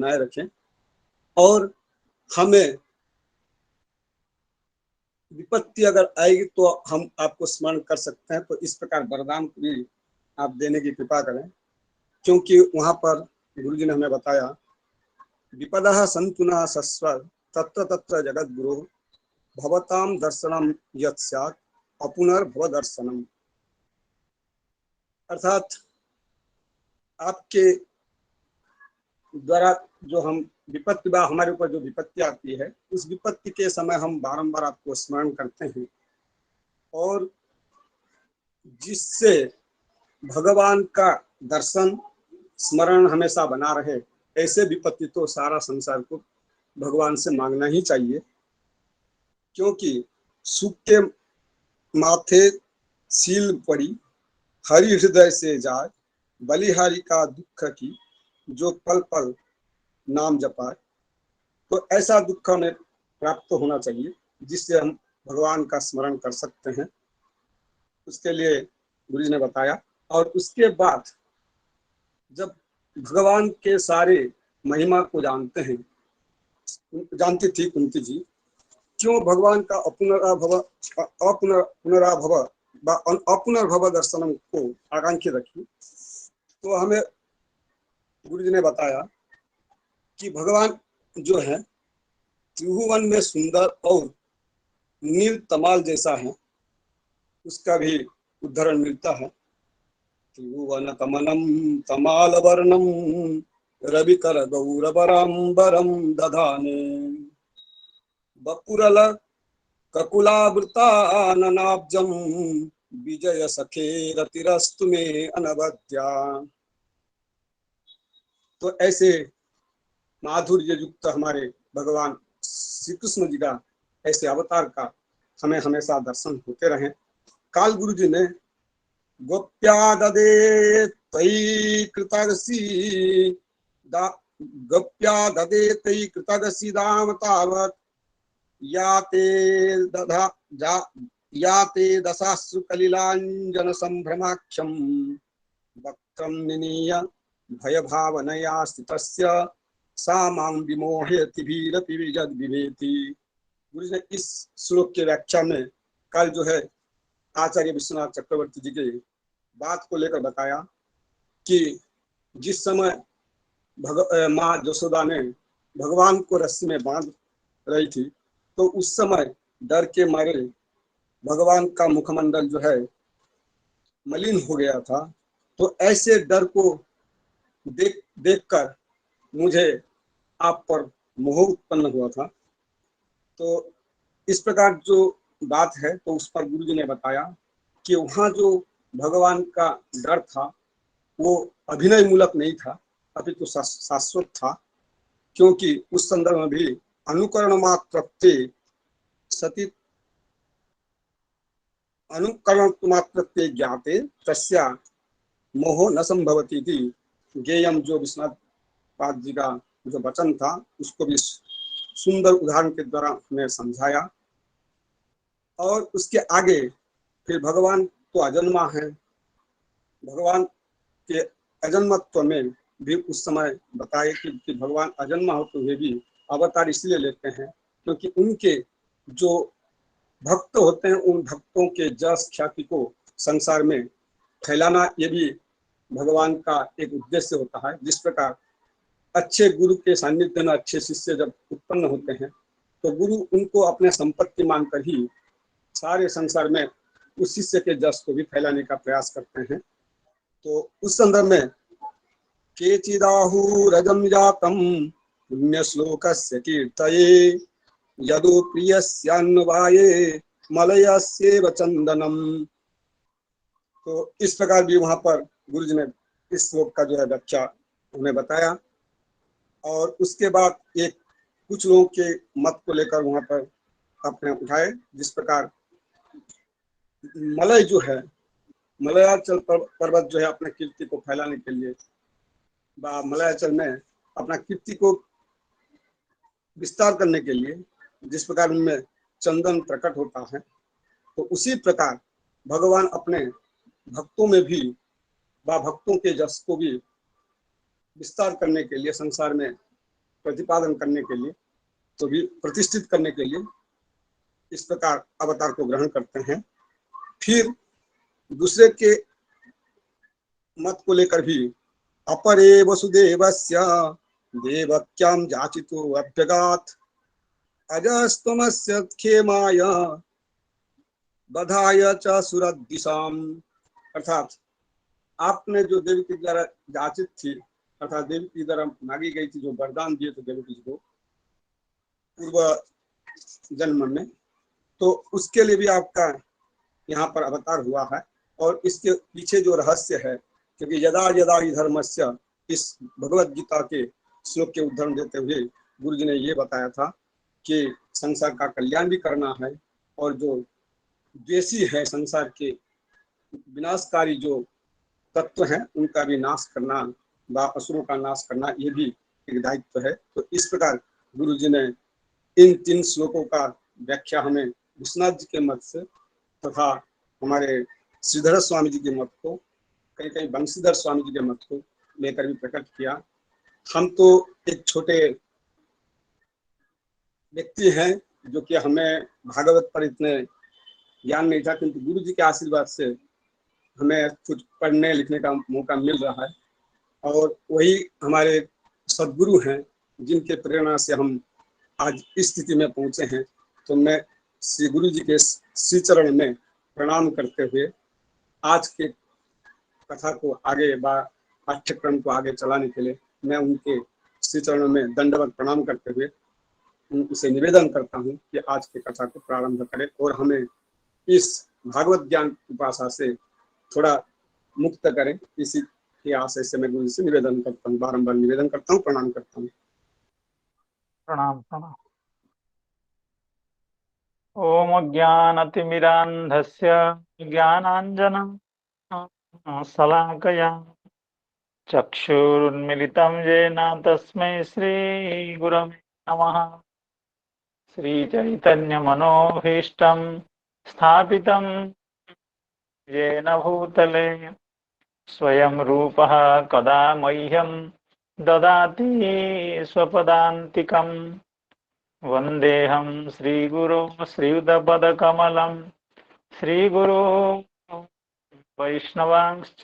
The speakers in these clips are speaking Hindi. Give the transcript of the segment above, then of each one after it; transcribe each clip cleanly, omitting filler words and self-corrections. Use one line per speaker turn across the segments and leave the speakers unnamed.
बनाए रखें और हमें विपत्ति अगर आएगी तो हम आपको स्मरण कर सकते हैं। तो इस प्रकार वरदान भी आप देने की कृपा करें, क्योंकि वहां पर गुरु जी ने हमें बताया विपदः सन्तु न सस्वर तत्र तत्र जगद्गुरो भवताम दर्शनम यत् स्यात् अपुनर्भव दर्शनम। अर्थात आपके द्वारा जो हम विपत्ति बा हमारे ऊपर जो विपत्ति आती है, उस विपत्ति के समय हम बारंबार आपको स्मरण करते हैं और जिससे भगवान का दर्शन स्मरण हमेशा बना रहे, ऐसे विपत्ति तो सारा संसार को भगवान से मांगना ही चाहिए। क्योंकि सुख के माथे सील पड़ी हरि हृदय से जाए बलिहारी का दुख की जो पल पल नाम जपाए। तो ऐसा दुख हमें प्राप्त होना चाहिए जिससे हम भगवान का स्मरण कर सकते हैं। उसके लिए गुरु जी ने बताया। और उसके बाद जब भगवान के सारे महिमा को जानती थी कुंती जी, क्यों भगवान का अपुनर्भव दर्शनम को आकांक्षी रखी। तो हमें गुरु जी ने बताया कि भगवान जो है त्रिभुवन में सुंदर और नील तमाल जैसा है, उसका भी उदाहरण मिलता है। त्रिभुवन कमलम तमाल वर्णम रविकर गौरवराम्बरम दधाने बपुरल ककुलावृताननाब्जम विजय सखे रतिरस्तु में अनवद्या। तो ऐसे माधुर्य युक्त हमारे भगवान श्री कृष्ण जी का ऐसे अवतार का हमें हमेशा दर्शन होते रहे। काल गुरु जी ने गोप्या ददे तयि कृतगसी दाम तावत याते दशाश्रु कलिलांजन संभ्रमाक्षम वक्त्रम निनीय भय भावनया स्थितस्य सा मां विमोहयति भीरपि विजद विभेति। गुरु जी ने इस श्लोक के व्याख्या में कल जो है आचार्य विश्वनाथ चक्रवर्ती जी के बात को लेकर बताया कि जिस समय माँ यशोदा ने भगवान को रस्सी में बांध रही थी, तो उस समय डर के मारे भगवान का मुखमंडल जो है मलिन हो गया था। तो ऐसे डर को देखकर मुझे आप पर मोह उत्पन्न हुआ था। तो इस प्रकार जो बात है, तो उस पर गुरु जी ने बताया कि वहाँ जो भगवान का डर था वो अभिनय मूलक नहीं था, अपितु शाश्वत था। क्योंकि उस संदर्भ में भी अनुकरण मात्र सती अनुकरण मात्र ज्ञाते तस्या मोहो न संभवती थी। गेयम जो विश्वनाथ पाद जी का जो वचन था, उसको भी सुंदर उदाहरण के द्वारा हमें समझाया। और उसके आगे फिर भगवान तो अजन्मा है, भगवान के अजन्मत्व में भी उस समय बताए कि भगवान अजन्मा होते हुए भी अवतार इसलिए लेते हैं क्योंकि उनके जो भक्त होते हैं, उन भक्तों के जस ख्याति को संसार में फैलाना, ये भी भगवान का एक उद्देश्य होता है। जिस प्रकार अच्छे गुरु के सानिध्य में अच्छे शिष्य जब उत्पन्न होते हैं, तो गुरु उनको अपने संपत्ति मानकर ही सारे संसार में उस शिष्य के जस को भी फैलाने का प्रयास करते हैं। तो उस संदर्भ में केचिदाहुरजं जातं पुण्यश्लोकस्य कीर्तये यदु प्रियस्यान्वये मलयस्येव चंदनम। तो इस प्रकार भी वहां पर गुरु जी ने इस श्लोक का जो है व्याख्या हमें बताया। और उसके बाद एक कुछ लोगों के मत को लेकर वहां पर अपने उठाए, जिस प्रकार मलय जो है, मलयाचल पर्वत जो है अपने कीर्ति को फैलाने के लिए मलयाचल में अपना कीर्ति को विस्तार करने के लिए जिस प्रकार उनमें चंदन प्रकट होता है, तो उसी प्रकार भगवान अपने भक्तों में भी भक्तों के जस को भी विस्तार करने के लिए संसार में प्रतिपादन करने के लिए, तो भी प्रतिष्ठित करने के लिए इस प्रकार अवतार को ग्रहण करते हैं। फिर दूसरे के मत को लेकर भी अपरे वसुदेवस्य देवक्याम जाचितो अभ्यगात अजस्तमस्य खेमाय बधाय च सुरदिशाम, अर्थात आपने जो देवी के द्वारा जाचित थी, अर्थात देवी की द्वारा मांगी गई थी, जो वरदान दिए थे देवी जी को पूर्व जन्म में, तो उसके लिए भी आपका यहाँ पर अवतार हुआ है। और इसके पीछे जो रहस्य है, क्योंकि यदा यदा ही धर्मस्य, इस भगवत गीता के श्लोक के उदाहरण देते हुए गुरु जी ने ये बताया था कि संसार का कल्याण भी करना है, और जो द्वेषी है संसार के विनाशकारी जो तत्व हैं उनका भी नाश करना, व असुरों का नाश करना, ये भी एक दायित्व है। तो इस प्रकार गुरु जी ने इन 3 श्लोकों का व्याख्या हमें विश्वनाथ जी के मत से तथा हमारे श्रीधर स्वामी जी के मत को, कहीं कहीं बंशीधर स्वामी जी के मत को लेकर भी प्रकट किया। हम तो एक छोटे व्यक्ति हैं जो कि हमें भागवत पर इतने ज्ञान नहीं था, किंतु गुरु जी के आशीर्वाद से हमें कुछ पढ़ने लिखने का मौका मिल रहा है, और वही हमारे सदगुरु हैं जिनके प्रेरणा से हम आज इस स्थिति में पहुंचे हैं। तो मैं श्री गुरु जी के श्री चरण में प्रणाम करते हुए आज के कथा को आगे पाठ्यक्रम को आगे चलाने के लिए मैं उनके श्री चरणों में दंडवत प्रणाम करते हुए उनसे निवेदन करता हूँ कि आज की कथा को प्रारंभ करें और हमें इस भागवत ज्ञान की भाषा से थोड़ा मुक्त करें। इसी के आशय से मैं गुरु से निवेदन करता हूँ, बारंबार निवेदन करता हूँ, प्रणाम करता हूँ।
प्रणाम प्रणाम। ओम अज्ञानतिमिरान्धस्य ज्ञानाञ्जनं शलाकया चक्षुरुन्मिलितं येन तस्मै श्रीगुरवे नमः। श्रीचैतन्यमनोभीष्टं स्थापितं येन भूतले स्वयं रूपः कदा मह्यं ददाति स्वपदान्तिकम्। वन्देऽहं श्रीगुरो श्रीयुतपदकमलं श्रीगुरो वैष्णवांश्च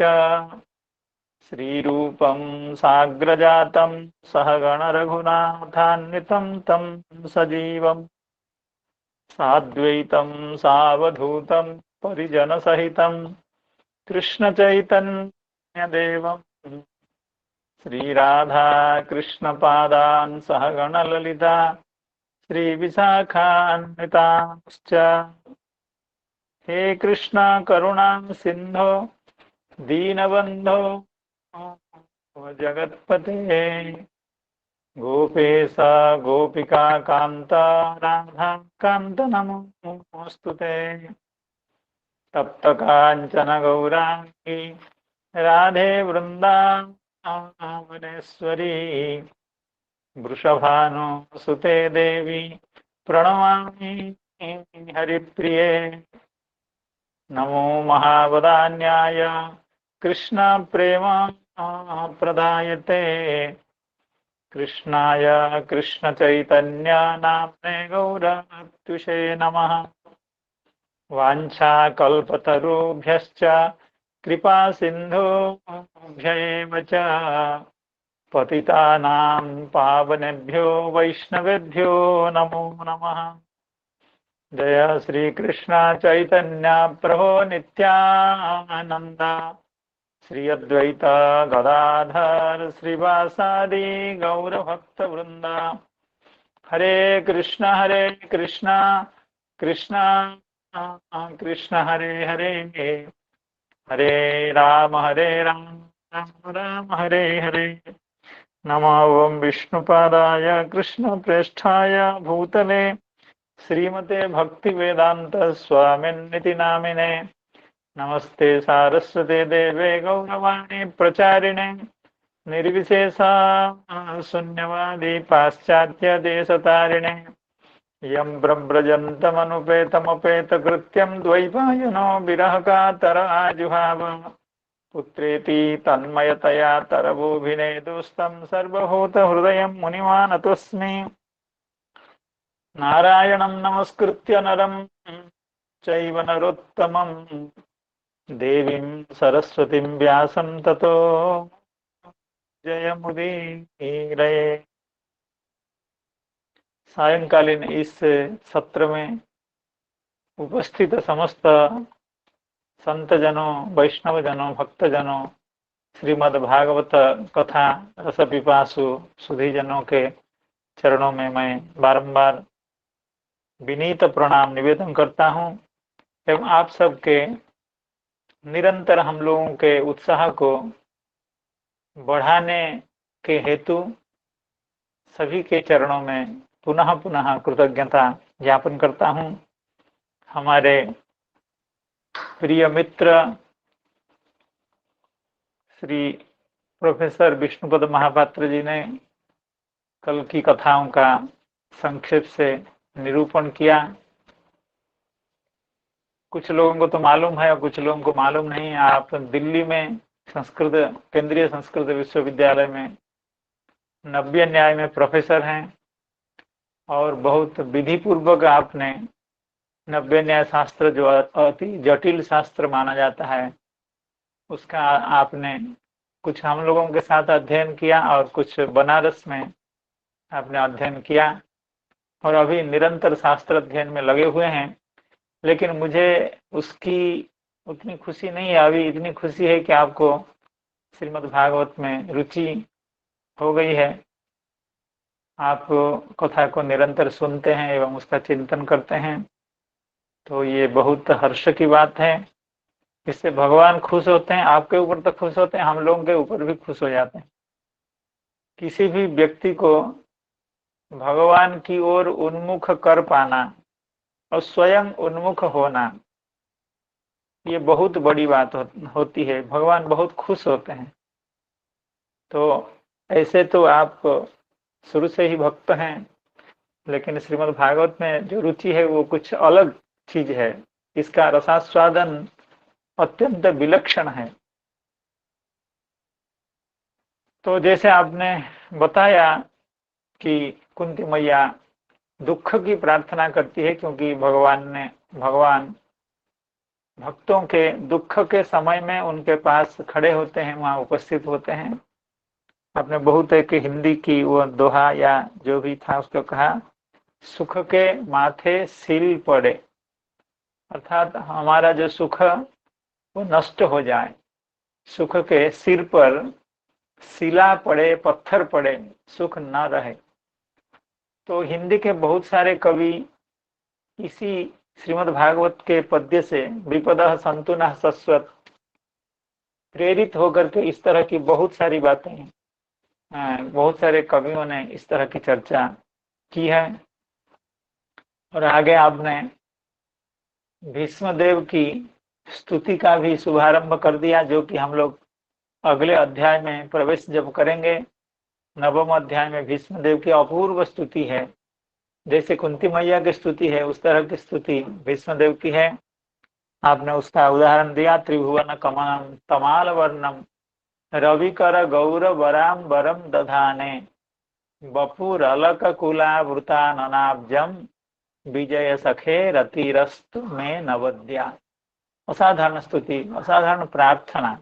श्रीरूपं साग्रजातं सहगणरघुनाथान्वितं तं सजीवं साद्वैतं सावधूतं परिजनसहितं कृष्णचैतन्यदेवं श्रीराधा कृष्णपादान् सहगणललिता श्रीविशाखान्वितांश्च। हे कृष्ण करुणा सिंधो दीनबंधो जगत्पते गोपेश गोपिका कांत राधा कांत नमोस्तुते। तप्त कांचन गौरांगी राधे वृंदावनेश्वरी वृषभानुसुते देवी प्रणमामि हरिप्रिये। नमो महावदान्याय कृष्ण प्रेम प्रदायते कृष्णाय कृष्ण चैतन्य नाम्ने गौरत्युषे नमः। वाञ्छाकल्पतरुभ्यश्च कृपा सिन्धुभ्यैव च पतितानां पावनेभ्यो वैष्णवेभ्यो नमो नमः। जय श्री कृष्ण चैतन्य प्रभो नित्यानंद श्री अद्वैत गदाधर श्रीवासादि गौरभक्त वृंदा। हरे कृष्ण कृष्ण कृष्ण हरे हरे हरे राम राम राम हरे हरे। नमो ओं विष्णुपादाय कृष्ण प्रेष्ठाय भूतले श्रीमते भक्तिवेदांत स्वामिन्निति नामिने। नमस्ते सारस्वते देवे गौरवाणी प्रचारिणे निर्विशेषा शून्यवादी पाश्चात्य देशतारिणे। यं ब्रव्रजन्तमनुपेतमपेतकृत्यं द्वैपायनो विरहकातर आजुहाव पुत्रेति तन्मयतया तरवोभिनेदुस्तं सर्वभूतहृदयं मुनिमानतोऽस्मि। नारायणं नमस्कृत्य नरं चैव नरोत्तमं देवीं सरस्वतीं व्यासं ततो जयमुदीरये। सायंकालीन इस सत्र में उपस्थित समस्त संत जनों, वैष्णव जनों, भक्त जनों, श्रीमद् भागवत कथा रस पिपासु सुधी जनों के चरणों में मैं बारंबार विनीत प्रणाम निवेदन करता हूँ एवं आप सबके निरंतर हम लोगों के उत्साह को बढ़ाने के हेतु सभी के चरणों में पुनः पुनः कृतज्ञता ज्ञापन करता हूँ। हमारे प्रिय मित्र श्री प्रोफेसर विष्णुपद महापात्र जी ने कल की कथाओं का संक्षेप से निरूपण किया। कुछ लोगों को तो मालूम है और कुछ लोगों को मालूम नहीं। आप दिल्ली में संस्कृत केंद्रीय संस्कृत विश्वविद्यालय में नव्य न्याय में प्रोफेसर हैं और बहुत विधि पूर्वक आपने नव्य न्याय शास्त्र जो अति जटिल शास्त्र माना जाता है उसका आपने कुछ हम लोगों के साथ अध्ययन किया और कुछ बनारस में आपने अध्ययन किया और अभी निरंतर शास्त्र अध्ययन में लगे हुए हैं। लेकिन मुझे उसकी उतनी खुशी नहीं है। अभी इतनी खुशी है कि आपको श्रीमद् भागवत में रुचि हो गई है। आप कथा को निरंतर सुनते हैं एवं उसका चिंतन करते हैं, तो ये बहुत हर्ष की बात है। इससे भगवान खुश होते हैं। आपके ऊपर तो खुश होते हैं, हम लोगों के ऊपर भी खुश हो जाते हैं। किसी भी व्यक्ति को भगवान की ओर उन्मुख कर पाना और स्वयं उन्मुख होना, ये बहुत बड़ी बात होती है। भगवान बहुत खुश होते हैं। तो ऐसे तो आप शुरू से ही भक्त हैं, लेकिन श्रीमद् भागवत में जो रुचि है वो कुछ अलग चीज है। इसका रसास्वादन अत्यंत विलक्षण है। तो जैसे आपने बताया कि कुंती मैया दुख की प्रार्थना करती है, क्योंकि भगवान भक्तों के दुख के समय में उनके पास खड़े होते हैं, वहां उपस्थित होते हैं। आपने बहुत एक हिंदी की वो दोहा या जो भी था उसको कहा, सुख के माथे सिल पड़े, अर्थात हमारा जो सुख वो नष्ट हो जाए, सुख के सिर पर शिला पड़े, पत्थर पड़े, सुख न रहे। तो हिंदी के बहुत सारे कवि इसी श्रीमद् भागवत के पद्य से विपदः सन्तु नः शश्वत् प्रेरित होकर के इस तरह की बहुत सारी बातें बहुत सारे कवियों ने इस तरह की चर्चा की है। और आगे आपने भीष्मदेव की स्तुति का भी शुभारंभ कर दिया, जो कि हम लोग अगले अध्याय में प्रवेश जब करेंगे, नवम अध्याय में भीष्मदेव की अपूर्व स्तुति है। जैसे कुंती मैया की स्तुति है उस तरह की स्तुति भीष्मदेव की है। आपने उसका उदाहरण दिया, त्रिभुवन कमलम तमाल वर्णम रविकर गौरवराम्बरम दधाने बपुर अलक कुलावृता ननाब्जम विजय सखे रतिरस्तु में नवद्या। असाधारण स्तुति, असाधारण प्रार्थना।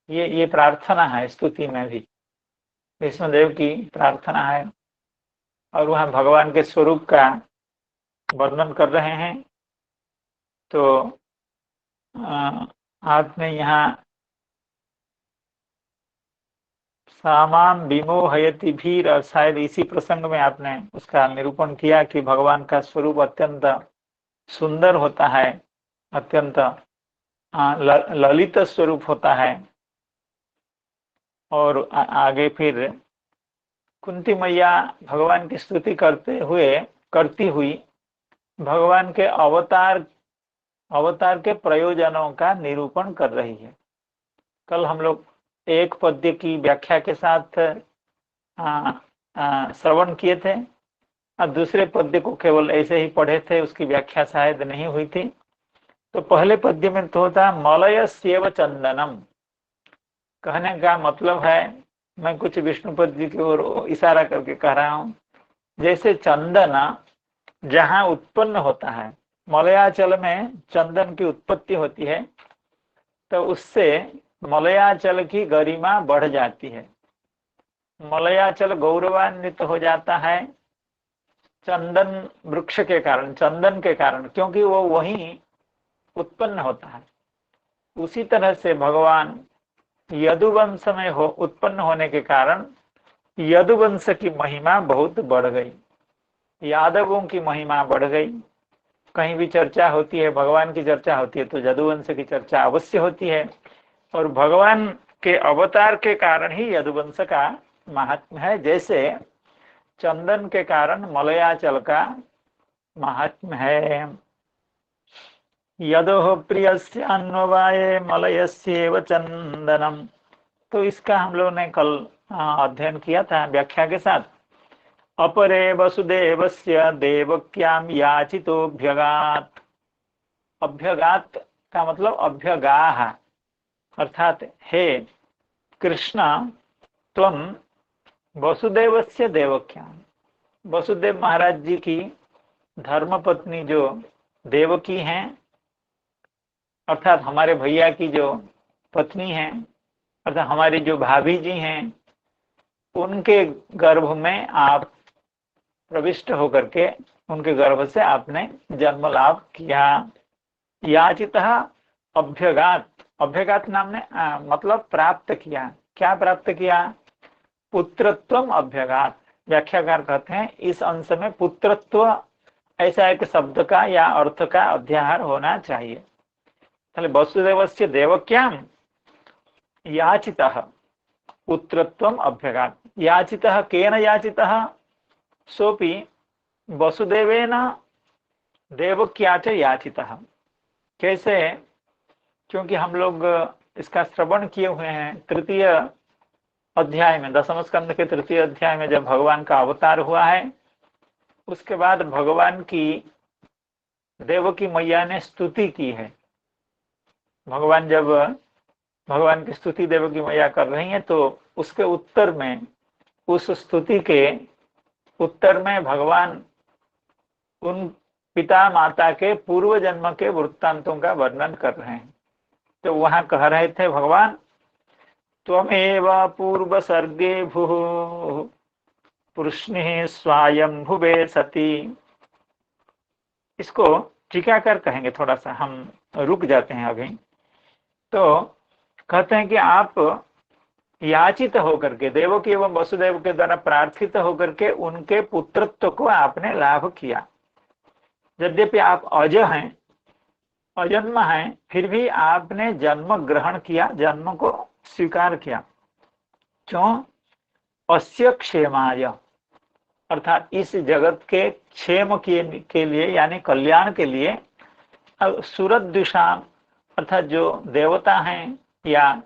ये प्रार्थना है, स्तुति में भी विष्णुदेव की प्रार्थना है। और वहां भगवान के स्वरूप का वर्णन कर रहे हैं। तो आपने यहाँ सामाम विमोहयति भीर, और शायद इसी प्रसंग में आपने उसका निरूपण किया कि भगवान का स्वरूप अत्यंत सुंदर होता है, अत्यंत ललित स्वरूप होता है। और आगे फिर कुंती मैया भगवान की स्तुति करती हुई भगवान के अवतार के प्रयोजनों का निरूपण कर रही है। कल हम लोग एक पद्य की व्याख्या के साथ श्रवण किए थे और दूसरे पद्य को केवल ऐसे ही पढ़े थे, उसकी व्याख्या शायद नहीं हुई थी। तो पहले पद्य में तो होता मलय सेव चंदनम, कहने का मतलब है, मैं कुछ विष्णुपद जी की ओर इशारा करके कह रहा हूँ, जैसे चंदन जहाँ उत्पन्न होता है, मलयाचल में चंदन की उत्पत्ति होती है, तो उससे मलयाचल की गरिमा बढ़ जाती है, मलयाचल गौरवान्वित हो जाता है चंदन वृक्ष के कारण, चंदन के कारण, क्योंकि वो वहीं उत्पन्न होता है। उसी तरह से भगवान यदुवंश में उत्पन्न होने के कारण यदुवंश की महिमा बहुत बढ़ गई, यादवों की महिमा बढ़ गई। कहीं भी चर्चा होती है, भगवान की चर्चा होती है, तो यदुवंश की चर्चा अवश्य होती है, और भगवान के अवतार के कारण ही यदुवंश का महात्म्य है, जैसे चंदन के कारण मलयाचल का महात्म्य है। यदोह प्रियस्य अन्ववाये मलयस्येव चंदनम, तो इसका हम लोग ने कल अध्ययन किया था व्याख्या के साथ। अपरे वसुदेवस्य देवक्याम याचितोऽभ्यगात, अभ्यगात का मतलब अभ्यगाह, अर्थात हे कृष्ण त्वम वसुदेवस्य देवक्याम, वसुदेव महाराज जी की धर्मपत्नी जो देवकी हैं, अर्थात हमारे भैया की जो पत्नी हैं, अर्थात हमारी जो भाभी जी हैं, उनके गर्भ में आप प्रविष्ट होकर के उनके गर्भ से आपने जन्म लाभ किया। याचितः अभ्यगात, अभ्यगात नाम ने मतलब प्राप्त किया। क्या प्राप्त किया? पुत्रत्वम अभ्यगात। व्याख्याकार कहते हैं इस अंश में पुत्रत्व ऐसा एक शब्द का या अर्थ का अध्याहार होना चाहिए। वसुदेवस्य देवक्याम याचितः पुत्रत्वम अभ्यगात। याचितः केन याचितः? सोपि वसुदेवेन देवक्या च याचितः। कैसे? क्योंकि हम लोग इसका श्रवण किए हुए हैं तृतीय अध्याय में, दशम स्कंद के तृतीय अध्याय में जब भगवान का अवतार हुआ है, उसके बाद भगवान की देवकी मैया ने स्तुति की है। भगवान जब भगवान की स्तुति देवकी मैया कर रही हैं, तो उसके उत्तर में, उस स्तुति के उत्तर में भगवान उन पिता माता के पूर्व जन्म के वृत्तांतों का वर्णन कर रहे हैं। तो वहां कह रहे थे भगवान, त्वमेव पूर्व सर्गे भूः पुरुष्णिः स्वायंभुवे सती। इसको टीकाकार कहेंगे, थोड़ा सा हम रुक जाते हैं अभी। तो कहते हैं कि आप याचित होकर के, देवकी एवं वसुदेव के द्वारा प्रार्थित होकर के उनके पुत्रत्व को आपने लाभ किया। यद्यपि आप अज हैं, अजन्म हैं, फिर भी आपने जन्म ग्रहण किया, जन्म को स्वीकार किया। क्यों? अस्य क्षेमाय, अर्थात इस जगत के क्षेम के लिए, यानी कल्याण के लिए। अब सुरद्विषाम, अर्थात जो देवता हैं या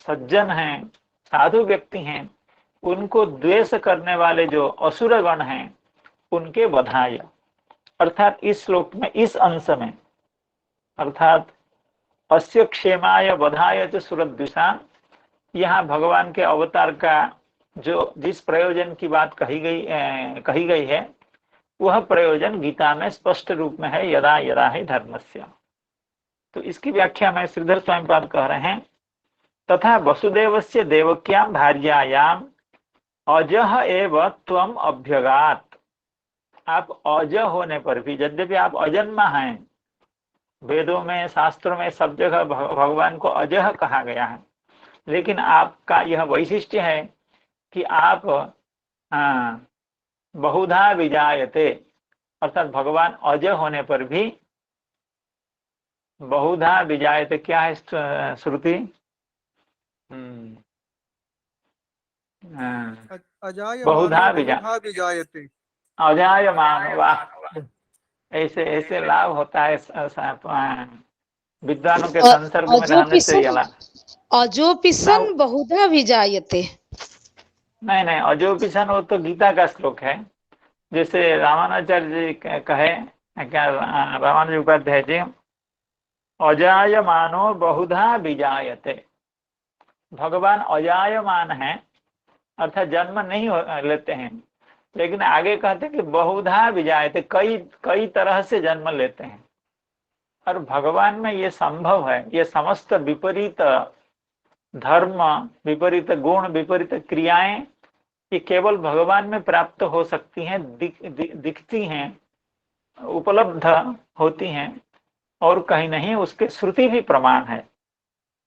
सज्जन हैं, साधु व्यक्ति हैं, उनको द्वेष करने वाले जो असुरगण हैं, उनके वधाय। अर्थात इस श्लोक में, इस अंश में, अर्थात अस्य क्षेमाय वधाय च सुरद्विषाम, यहाँ भगवान के अवतार का जो जिस प्रयोजन की बात कही गई है, वह प्रयोजन गीता में स्पष्ट रूप में है, यदा यदा ही धर्मस्य। तो इसकी व्याख्या में श्रीधर स्वामीपाद कह रहे हैं, तथा वसुदेवस्य देवक्यां भार्यायां अजह एव त्वम अभ्यगात। आप अज होने पर भी, यद्यपि आप अजन्मा हैं, वेदों में, शास्त्रों में सब जगह भगवान को अजह कहा गया है, लेकिन आपका यह वैशिष्ट्य है कि आप बहुधा विजायते, अर्थात भगवान अज होने पर भी बहुधा विजायते। क्या है श्रुति? बहुधा
विजायते,
अजायमान। वाह, ऐसे ऐसे लाभ होता है विद्वानों के संसर्ग में रहने से।
अजोपिसन बहुधा विजायते।
नहीं नहीं, अजोपिसन वो तो गीता का श्लोक है। जैसे रामानुजाचार्य जी कहे, क्या रामानुज उपाध्याय जी, अजायमानो बहुधा विजायते, भगवान अजायमान है, अर्थात जन्म नहीं लेते हैं, लेकिन आगे कहते हैं कि बहुधा विजायते, कई कई तरह से जन्म लेते हैं। और भगवान में ये संभव है, ये समस्त विपरीत धर्म, विपरीत गुण, विपरीत क्रियाएं, ये केवल भगवान में प्राप्त हो सकती हैं, दिखती हैं, उपलब्ध होती हैं, और कहीं नहीं। उसके श्रुति भी प्रमाण है।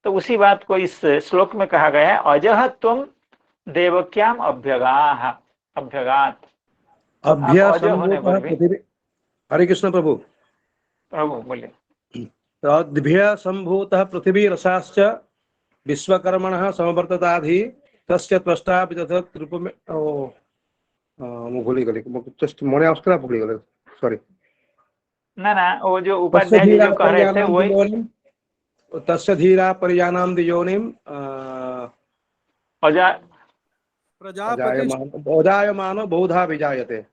तो उसी बात को इस श्लोक में कहा गया है, अजह तुम देवक्याम अभ्यगाः अभ्यगात। आप अजय होने पर भी,
हरे कृष्ण प्रभु।
प्रभु बोले,
तद्भ्य संभूतः पृथिवी रसाश्च विश्वकर्मणः समवर्तताधि तस्य त्वष्टा विदधत् रूपमे ମୁଁ ଭୁଲିଗଲି, ମନେ ଆସୁଥିଲା ଭୁଲିଗଲି, ସରି।
ना ना, वो जो उपाध्याय जी जो कह रहे थे वही,
तस्य धीरा परिजानाम दियोनिम अजायमानो बहुधा विजायते।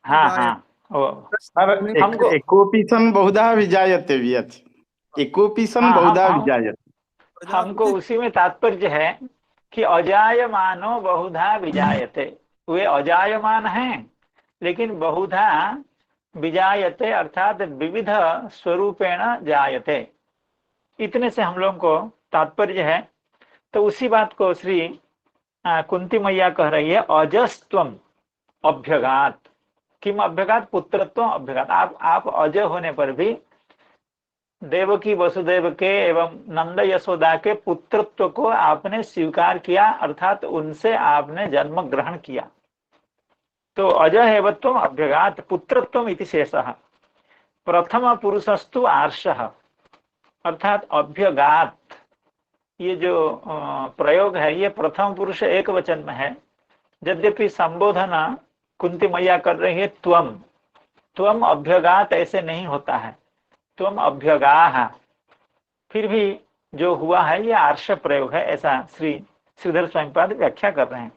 हाँ हाँ,
हमको एकोपी सन बहुधा विजायते भी अच्छी, एकोपी सन बहुधा विजायते।
हमको उसी में तात्पर्य है कि अजायमानो बहुधा विजायते, वे अजायमान हैं लेकिन बहुधा विजायते, अर्थात विविध स्वरूपेण जायते। इतने से हम लोगों को तात्पर्य है। तो उसी बात को श्री कुंती मैया कह रही है, अजस्त्वम अभ्यगात। किम अभ्यगात? पुत्रत्व अभ्यगात। आप अजय होने पर भी देवकी वसुदेव के एवं नंद यशोदा के पुत्रत्व को आपने स्वीकार किया, अर्थात उनसे आपने जन्म ग्रहण किया। तो अजय एवत्वम अभ्यगात पुत्रत्वम इति शेषः। प्रथम पुरुषस्तु आर्षः, अर्थात अभ्यगात, ये जो प्रयोग है ये प्रथम पुरुष एक वचन में है। यद्यपि संबोधन कुंती मैया कर रही है त्वम, त्वम अभ्यगात ऐसे नहीं होता है, त्वम अभ्यगाः, फिर भी जो हुआ है ये आर्ष प्रयोग है, ऐसा श्री श्रीधर स्वामीपाद व्याख्या कर रहे हैं।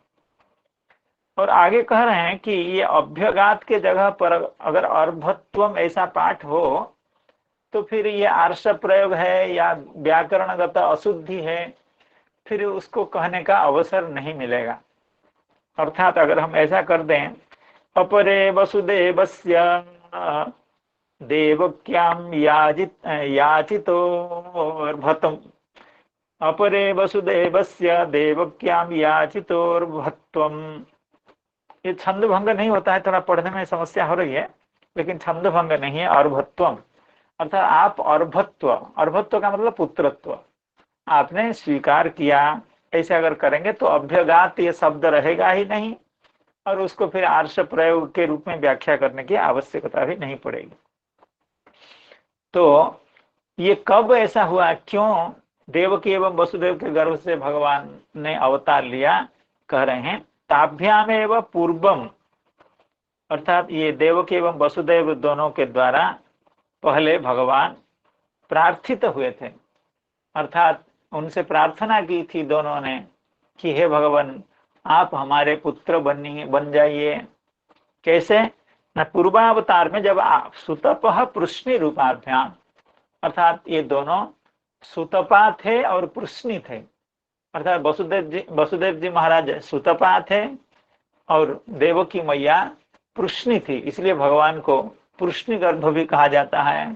और आगे कह रहे हैं कि ये अभ्यगात के जगह पर अगर अर्भत्वम ऐसा पाठ हो तो फिर ये आर्ष प्रयोग है या व्याकरणगत अशुद्धि है, फिर उसको कहने का अवसर नहीं मिलेगा। अर्थात अगर हम ऐसा कर दें, अपरे वसुदेवस्य देवक्याम याचितोर्भतम, अपरे वसुदेवस्य देवक्याम याचितोर्भत्वम, ये छंद भंग नहीं होता है, थोड़ा पढ़ने में समस्या हो रही है, लेकिन छंद भंग नहीं है। अर्भत्वम अर्थात आप अर्भत्व, अर्भत्व का मतलब पुत्रत्व आपने स्वीकार किया, ऐसे अगर करेंगे तो अभ्यगात ये शब्द रहेगा ही नहीं, और उसको फिर आर्ष प्रयोग के रूप में व्याख्या करने की आवश्यकता भी नहीं पड़ेगी। तो ये कब ऐसा हुआ, क्यों देवकी एवं वसुदेव के गर्भ से भगवान ने अवतार लिया? कह रहे हैं ताभ्याम एवं पूर्वम, अर्थात ये देवकी एवं वसुदेव दोनों के द्वारा पहले भगवान प्रार्थित हुए थे, अर्थात उनसे प्रार्थना की थी दोनों ने कि हे भगवान आप हमारे पुत्र बन जाइए। कैसे? न पूर्वावतार में जब आप सुतपः पृश्नि रूपाभ्याम, अर्थात ये दोनों सुतपा थे और पृश्नि थे, अर्थात वसुदेव जी महाराज सुतपा थे और देवकी मैया पृश्नि थी, इसलिए भगवान को पृश्नि गर्भ भी कहा जाता है।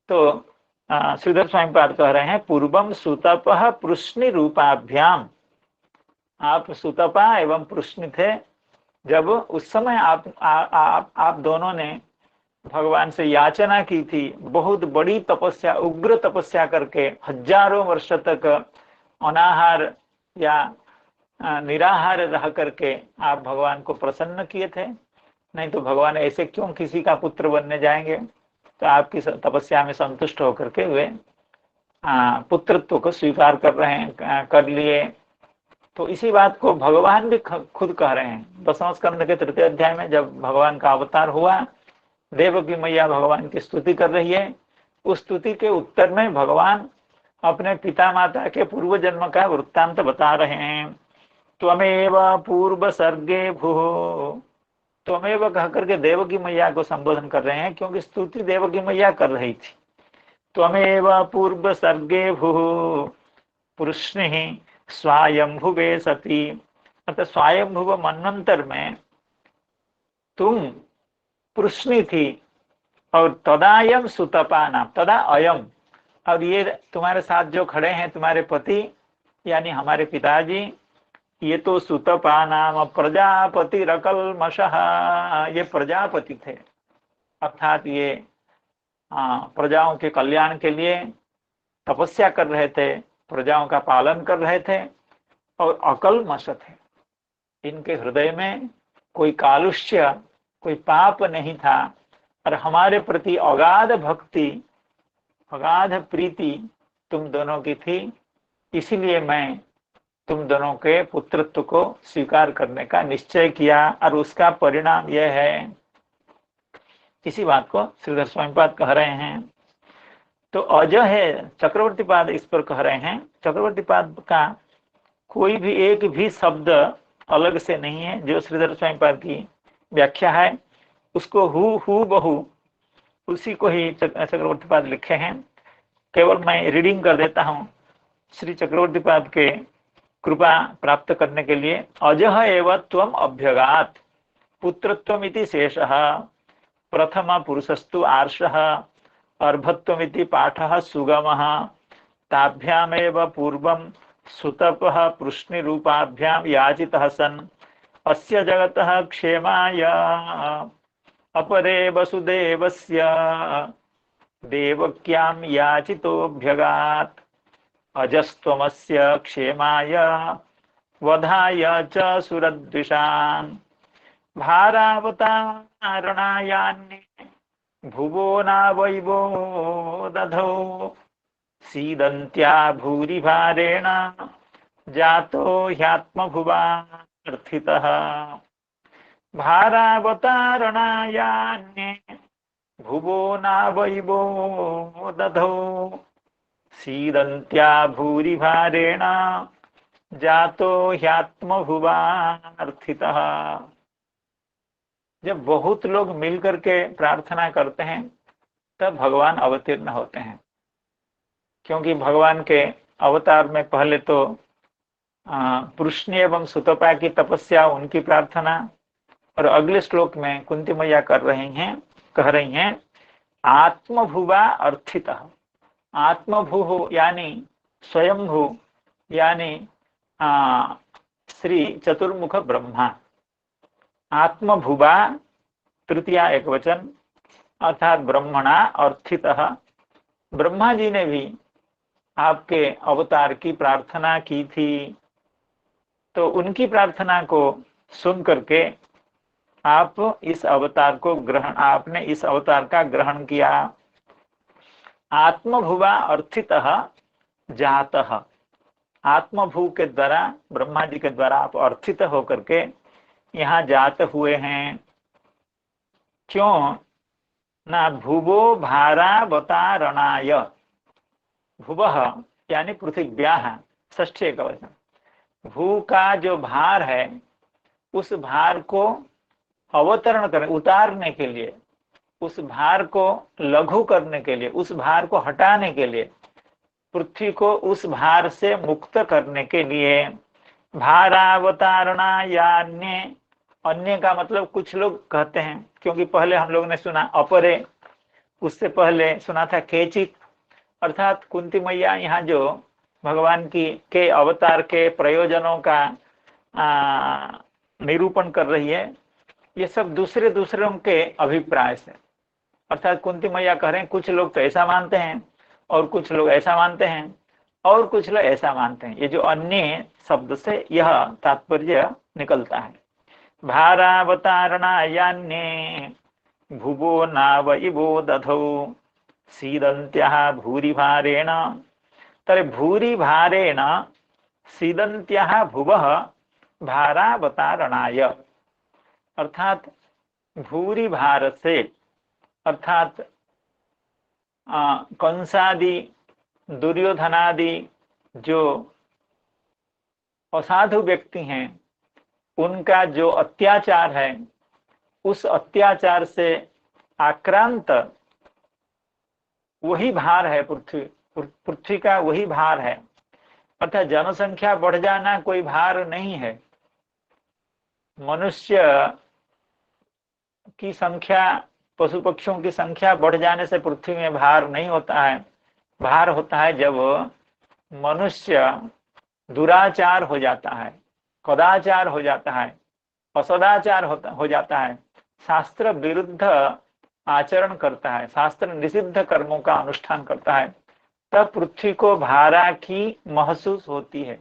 तो श्रीधर स्वामीपाद कह रहे हैं पूर्वम सुतपः पृश्नि रूपाभ्याम, आप सुतपा एवं पृश्नि थे जब उस समय आप दोनों ने भगवान से याचना की थी, बहुत बड़ी तपस्या, उग्र तपस्या करके हजारों वर्ष तक अनाहार या निराहार रह करके आप भगवान को प्रसन्न किए थे। नहीं तो भगवान ऐसे क्यों किसी का पुत्र बनने जाएंगे? तो आपकी तपस्या में संतुष्ट होकर के वे पुत्रत्व को स्वीकार कर रहे हैं, कर लिए। तो इसी बात को भगवान भी खुद कह रहे हैं। 10वें स्कंद के 3 अध्याय में जब भगवान का अवतार हुआ, देवकी मैया भगवान की स्तुति कर रही है, उस स्तुति के उत्तर में भगवान अपने पिता माता के पूर्व जन्म का वृत्तांत बता रहे हैं। त्वमेव पूर्व सर्गे भूः, त्वमेव कह करके देवकी मैया को संबोधन कर रहे हैं, क्योंकि स्तुति देवकी मैया कर रही थी। त्वमेव पूर्व सर्गे भूः पृश्निः स्वायंभुवे सती, मतलब स्वायंभुव मनवंतर में तुम पुरुषनी थी, और तदायम सुतपा नाम, तदा अयम, और ये तुम्हारे साथ जो खड़े हैं तुम्हारे पति यानी हमारे पिताजी, ये तो सुतपा नाम प्रजापति रकलमशः, ये प्रजापति थे, अर्थात ये प्रजाओं के कल्याण के लिए तपस्या कर रहे थे, प्रजाओं का पालन कर रहे थे और अकलमश थे। इनके हृदय में कोई कालुष्य, कोई पाप नहीं था, और हमारे प्रति अगाध भक्ति, अगाध प्रीति तुम दोनों की थी। इसीलिए मैं तुम दोनों के पुत्रत्व को स्वीकार करने का निश्चय किया, और उसका परिणाम यह है। इसी बात को श्रीधर स्वामीपाद कह रहे हैं। तो अज है, चक्रवर्ती पाद इस पर कह रहे हैं। चक्रवर्ती पाद का कोई भी एक भी शब्द अलग से नहीं है, जो श्रीधर स्वामीपाद की व्याख्या है उसको हु बहु उसी को ही चक्रवर्ती पाद लिखे हैं। केवल मैं रीडिंग कर देता हूं। श्री चक्रवर्ती पाद के कृपा प्राप्त करने के लिए, अजह एव त्वम अभ्यगात पुत्रत्वमिति शेषः, प्रथम पुरुषस्तु आर्षः, अर्भत्वमिति पाठः सुगमः, ताभ्यामेव पूर्वं सुतपः पृश्निरूपाभ्यां याचितः सन् अस्य जगतः क्षेमाय अपरे वसुदेवस्य देवक्यां याचितोऽभ्यगात्, अजस्त्वमस्य क्षेमाय वधाय च सुरद्विषान्, भारावतारणायान्ये भुवो नावैवो दधौ, सीदन्त्या भूरिभारेण जातो ह्यात्मभुवार्थितः, भारावतारणायान्ये भुवो नावैवो दधौ, सीदन्त्या भूरिभारेण जातो ह्यात्मभुवार्थितः। जब बहुत लोग मिलकर के प्रार्थना करते हैं तब भगवान अवतीर्ण होते हैं, क्योंकि भगवान के अवतार में पहले तो पुरुषनी एवं सुतपा की तपस्या, उनकी प्रार्थना, और अगले श्लोक में कुंती मैया कह रही हैं आत्मभुवा अर्थितः। आत्मभू यानी स्वयंभू, यानी श्री चतुर्मुख ब्रह्मा। आत्मभुवा तृतीया एक वचन, अर्थात ब्रह्मणा अर्थितः, ब्रह्मा जी ने भी आपके अवतार की प्रार्थना की थी। तो उनकी प्रार्थना को सुन करके आपने इस अवतार का ग्रहण किया। आत्मभुवा अर्थितः जातः, आत्मभू के द्वारा, ब्रह्मा जी के द्वारा आप अर्थित होकर के यहाँ जात हुए हैं। क्यों ना, भुवो भारावतारणाय, भुवः यानी पृथिव्याः, षष्ठी एकवचन, भू का जो भार है उस भार को अवतरण करने, उतारने के लिए, उस भार को लघु करने के लिए, उस भार को हटाने के लिए, पृथ्वी को उस भार से मुक्त करने के लिए, भारावतारणायान्ये, अन्य का मतलब कुछ लोग कहते हैं, क्योंकि पहले हम लोग ने सुना अपरे, उससे पहले सुना था केचित, अर्थात कुंती मैया यहाँ जो भगवान के अवतार के प्रयोजनों का निरूपण कर रही है, ये सब दूसरों के अभिप्राय से, अर्थात कुंती मैया कह रहे हैं कुछ लोग तो ऐसा मानते हैं और कुछ लोग ऐसा मानते हैं और कुछ लोग ऐसा मानते हैं। ये जो अन्य शब्द से यह तात्पर्य निकलता है। भारावतारणायान्ये भुवो नावइवो दधौ, सीदन्त्यः भूरिभारेण, तर्हि भूरिभारेण सीदन्त्यः भुवः भारावतारणाय, अर्थात भूरी भार से, अर्थात कंसादि, दुर्योधनादि जो असाधु व्यक्ति हैं, उनका जो अत्याचार है, उस अत्याचार से आक्रांत वही भार है, पृथ्वी का वही भार है। अर्थात जनसंख्या बढ़ जाना कोई भार नहीं है। मनुष्य की संख्या, पशु पक्षियों की संख्या बढ़ जाने से पृथ्वी में भार नहीं होता है। भार होता है जब मनुष्य दुराचार हो जाता है, कदाचार हो जाता है, असदाचार हो जाता है, शास्त्र विरुद्ध आचरण करता है, शास्त्र निषिद्ध कर्मों का अनुष्ठान करता है, तब पृथ्वी को भारा की महसूस होती है।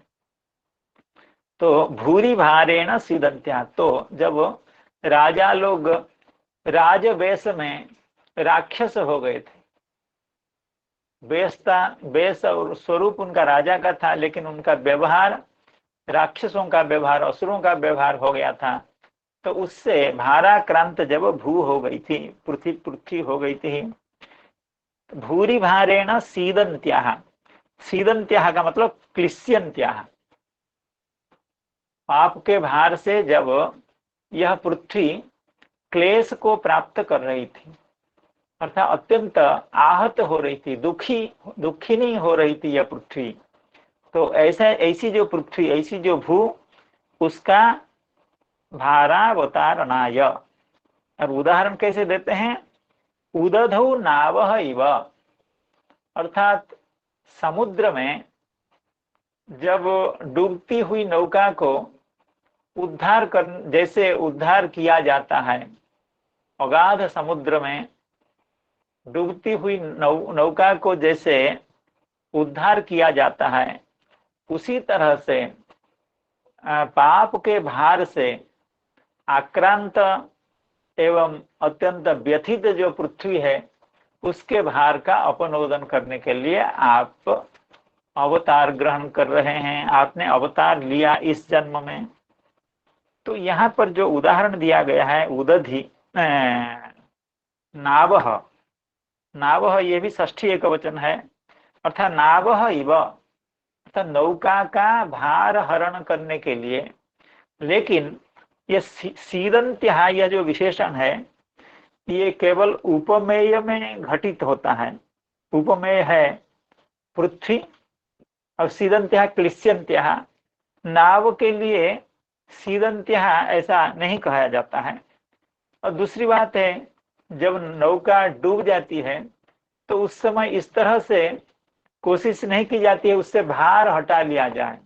तो भूरी भारेण सीदंत्या, तो जब राजा लोग राजवेश में राक्षस हो गए थे, वेश और स्वरूप उनका राजा का था, लेकिन उनका व्यवहार राक्षसों का व्यवहार, असुरों का व्यवहार हो गया था। तो उससे भाराक्रांत जब भू हो गई थी, पृथ्वी हो गई थी, भूरी भारेण सीदंत्याः, सीदंत्याः का मतलब क्लिश्यन्त्याः, पाप के भार से जब यह पृथ्वी क्लेश को प्राप्त कर रही थी, अर्थात अत्यंत आहत हो रही थी, दुखिनी हो रही थी यह पृथ्वी, तो ऐसी जो पृथ्वी, ऐसी जो भू, उसका भारावतारणाय। और उदाहरण कैसे देते हैं? उदधौ नावः इव, अर्थात समुद्र में जब डूबती हुई नौका को जैसे उद्धार किया जाता है, अगाध समुद्र में डूबती हुई नौका को जैसे उद्धार किया जाता है, उसी तरह से पाप के भार से आक्रांत एवं अत्यंत व्यथित जो पृथ्वी है, उसके भार का अपनोदन करने के लिए आप अवतार ग्रहण कर रहे हैं, आपने अवतार लिया इस जन्म में। तो यहाँ पर जो उदाहरण दिया गया है, उदधि नावः, नावः ये भी षष्ठी एकवचन है, अर्थात नावः इव, अर्थात नौका का भार हरण करने के लिए। लेकिन ये सीदंत्याः, यह जो विशेषण है, ये केवल उपमेय में घटित होता है। उपमेय है पृथ्वी और सीदंत्याः क्लिश्यन्त्याः। नाव के लिए सीदंत्याः ऐसा नहीं कहा जाता है। और दूसरी बात है, जब नौका डूब जाती है तो उस समय इस तरह से कोशिश नहीं की जाती है उससे भार हटा लिया जाए,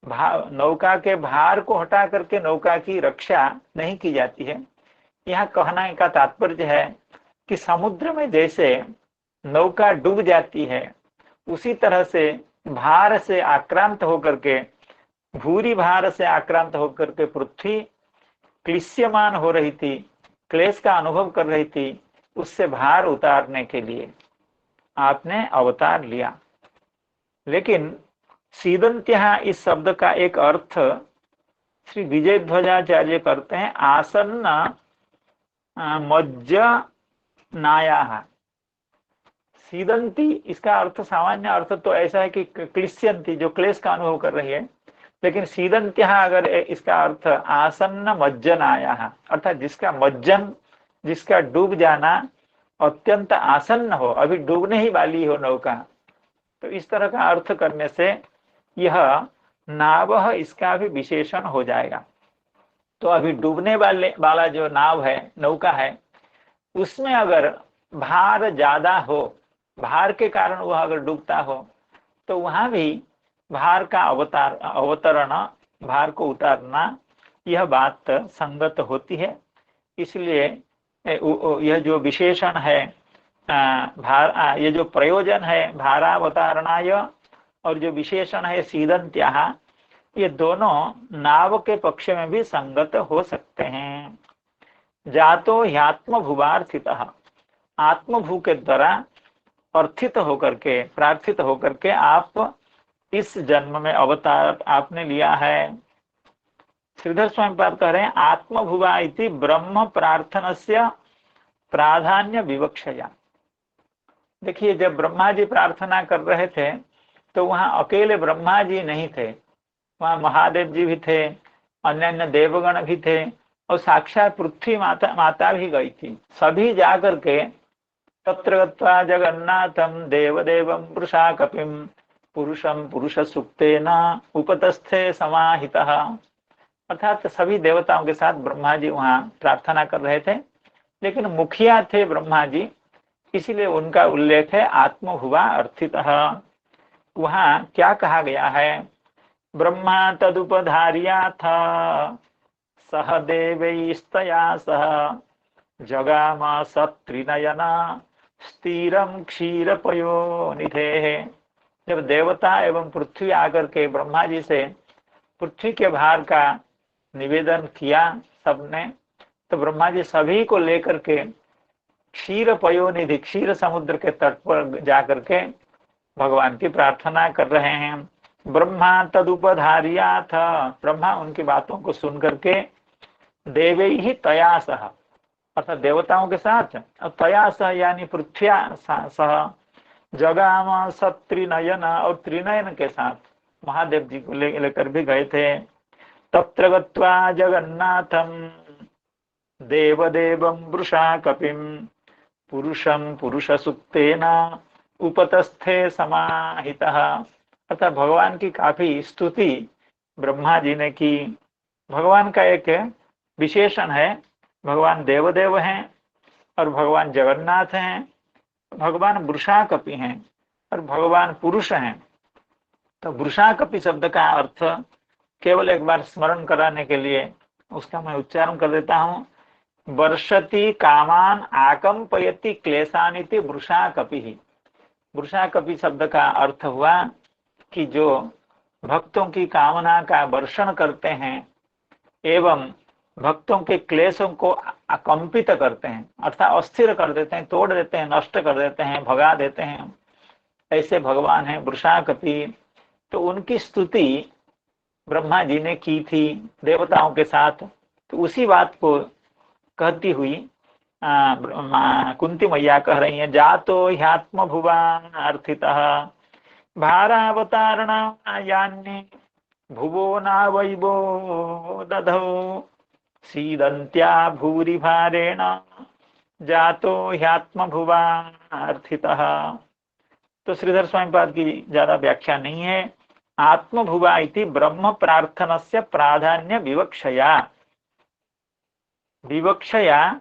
नौका के भार को हटा करके नौका की रक्षा नहीं की जाती है। यहाँ कहने का तात्पर्य है कि समुद्र में जैसे नौका डूब जाती है, उसी तरह से भार से आक्रांत होकर के, भूरी भार से आक्रांत होकर के पृथ्वी क्लिश्यमान हो रही थी, क्लेश का अनुभव कर रही थी, उससे भार उतारने के लिए आपने अवतार लिया। लेकिन सीदंत्याः इस शब्द का एक अर्थ श्री विजय ध्वजाचार्य करते हैं आसन्न मज्जनायाः। सीदंती, इसका अर्थ सामान्य अर्थ तो ऐसा है कि क्लिश्यन्ति, जो क्लेश का अनुभव कर रही है, लेकिन सीदंत्याः अगर इसका अर्थ आसन्न मज्जनायाः, अर्थात जिसका मज्जन, जिसका डूब जाना अत्यंत आसन्न हो, अभी डूबने ही वाली हो नौका, तो इस तरह का अर्थ करने से यह नावः इसका भी विशेषण हो जाएगा। तो अभी डूबने वाला जो नाव है, नौका है, उसमें अगर भार ज्यादा हो, भार के कारण वह अगर डूबता हो, तो वहां भी भार का अवतरण, भार को उतारना, यह बात संगत होती है। इसलिए यह जो विशेषण है, ये जो प्रयोजन है भारावतारणाय, और जो विशेषण है सीदंत्याः, ये दोनों नाव के पक्ष में भी संगत हो सकते हैं। जातो ह्यात्मभुवार्थितः, आत्मभू के द्वारा अर्थित होकर के, प्रार्थित होकर के आप इस जन्म में अवतार आपने लिया है। श्रीधर स्वामी पाद कह रहे हैं आत्मभुवा इति ब्रह्म प्रार्थनस्य प्राधान्य विवक्षया। देखिए, जब ब्रह्मा जी प्रार्थना कर रहे थे तो वहां अकेले ब्रह्मा जी नहीं थे, वहां महादेव जी भी थे, अन्य देवगण भी थे, और साक्षात पृथ्वी माता भी गई थी। सभी जाकर के तत्र गत्वा जगन्नाथम देवदेवम वृषा कपिम पुरुषम पुरुष सुक्तेन उपतस्थे समाहितः। अर्थात सभी देवताओं के साथ ब्रह्मा जी वहां प्रार्थना कर रहे थे, लेकिन मुखिया थे ब्रह्मा जी, इसीलिए उनका उल्लेख है आत्मभुवा अर्थितः। वहां क्या कहा गया है? ब्रह्मा तदुपधार्याथ सह देवैस्तया सह जगाम सत्रिनयन स्थिरम क्षीरपयोनिधे। जब देवता एवं पृथ्वी आकर के ब्रह्मा जी से पृथ्वी के भार का निवेदन किया सबने, तो ब्रह्मा जी सभी को लेकर के क्षीर पयोनिधि, क्षीर समुद्र के तट पर जाकर के भगवान की प्रार्थना कर रहे हैं। ब्रह्मा तदुपधार्या था, ब्रह्मा उनकी बातों को सुन करके देवे ही तया सह, अर्थात देवताओं के साथ, और तया सह यानी पृथ्व्या सह जगाम सत्रिनयन, और त्रिनयन के साथ महादेव जी को लेकर भी गए थे। तत्र गत्वा जगन्नाथम देवदेवं वृषा कपिम पुरुषम पुरुष सुक्तेन उपतस्थे समाहितः। अर्थात भगवान की काफी स्तुति ब्रह्मा जी ने की। भगवान का एक विशेषण है, भगवान देवदेव हैं और भगवान जगन्नाथ हैं, भगवान वृषाकपि हैं और भगवान पुरुष हैं। तो वृषाकपि शब्द का अर्थ केवल एक बार स्मरण कराने के लिए उसका मैं उच्चारण कर देता हूं। वर्षति कामान आकंपयति क्लेशानिति वृषाकपि ही। वृषाकपि शब्द का अर्थ हुआ कि जो भक्तों की कामना का वर्षण करते हैं एवं भक्तों के क्लेशों को कंपित करते हैं, अर्थात अस्थिर कर देते हैं, तोड़ देते हैं, नष्ट कर देते हैं, भगा देते हैं, ऐसे भगवान हैं वृषाकपि। तो उनकी स्तुति ब्रह्मा जी ने की थी देवताओं के साथ। तो उसी बात को कहती हुई कुंती मैया कह रही है, जातो ह्यात्म भुवान अर्थितः भारावतारणायान्ये भुवो न वैभो दधौ सीदन्त्या भूरि भारेण जातो ह्यात्म भुवान अर्थितः। तो श्रीधर स्वामीपाद की ज्यादा व्याख्या नहीं है। आत्मभुवा इति ब्रह्म प्रार्थनस्य प्राधान्य विवक्षया, विवक्षया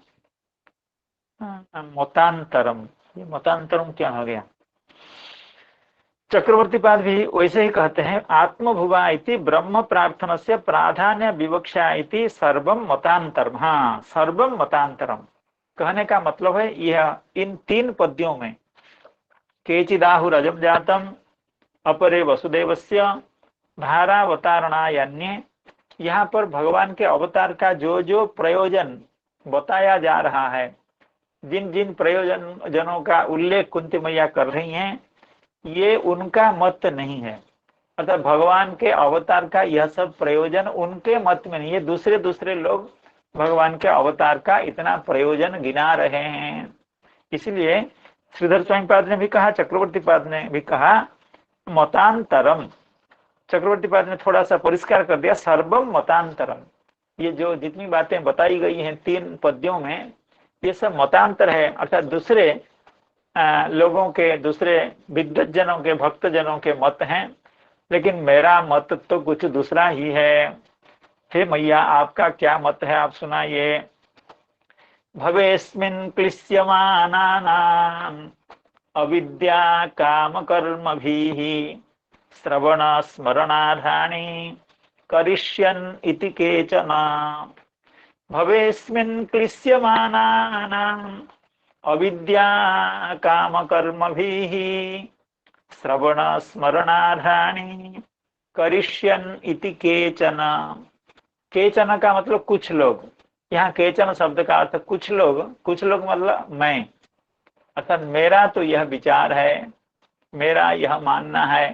मतांतरम, ये मतांतरम क्या हो गया? चक्रवर्ती पाद भी वैसे ही कहते हैं, आत्मभुवा इति ब्रह्म प्रार्थनस्य प्राधान्य विवक्षा इति सर्वम मतांतरम। हाँ, सर्वम मतांतरम कहने का मतलब है यह इन तीन पद्यों में केचिदाहु रजम जातम अपरे वसुदेवस्य भारावतारणायान्ये, यहाँ पर भगवान के अवतार का जो जो प्रयोजन बताया जा रहा है, जिन जिन प्रयोजनों का उल्लेख कुंती मैया कर रही हैं, ये उनका मत नहीं है। अर्थात भगवान के अवतार का यह सब प्रयोजन उनके मत में नहीं है, दूसरे दूसरे लोग भगवान के अवतार का इतना प्रयोजन गिना रहे हैं। इसलिए श्रीधर स्वामीपाद ने भी कहा, चक्रवर्ती पाद ने भी कहा मतांतरम। चक्रवर्ती पाद ने थोड़ा सा परिष्कार कर दिया, सर्वम मतांतरम। ये जो जितनी बातें बताई गई हैं तीन पद्यों में, ये सब मतांतर है, अर्थात दूसरे लोगों के, दूसरे विद्वत जनों के, भक्त जनों के मत हैं, लेकिन मेरा मत तो कुछ दूसरा ही है। हे मैया, आपका क्या मत है, आप सुनाइए। भवेस्मिन् क्लिश्यमानानाम् अविद्या काम कर्मभिः श्रवण स्मरणाधानि करिष्यन् इति केचन। भवेस्मिन् क्लिश्यमानानाम् अविद्या काम कर्मभिः श्रवण स्मरणाधानि करिष्यन् इति केचन। केचन का मतलब कुछ लोग, यहाँ केचन शब्द का अर्थ कुछ लोग, कुछ लोग मतलब मैं, अर्थात मेरा तो यह विचार है, मेरा यह मानना है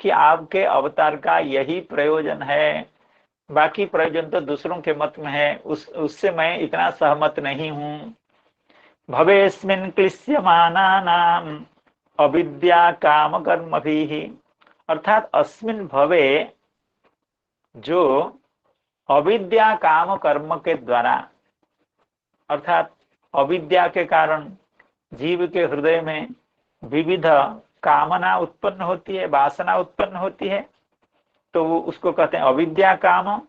कि आपके अवतार का यही प्रयोजन है, बाकी प्रयोजन तो दूसरों के मत में है, उससे मैं इतना सहमत नहीं हूँ। भवेस्मिन् क्लिश्यमानानाम् अविद्या काम कर्मभिः, अर्थात अस्मिन् भवे, जो अविद्या काम कर्म के द्वारा, अर्थात अविद्या के कारण जीव के हृदय में विविध कामना उत्पन्न होती है, वासना उत्पन्न होती है, तो वो उसको कहते हैं अविद्या काम।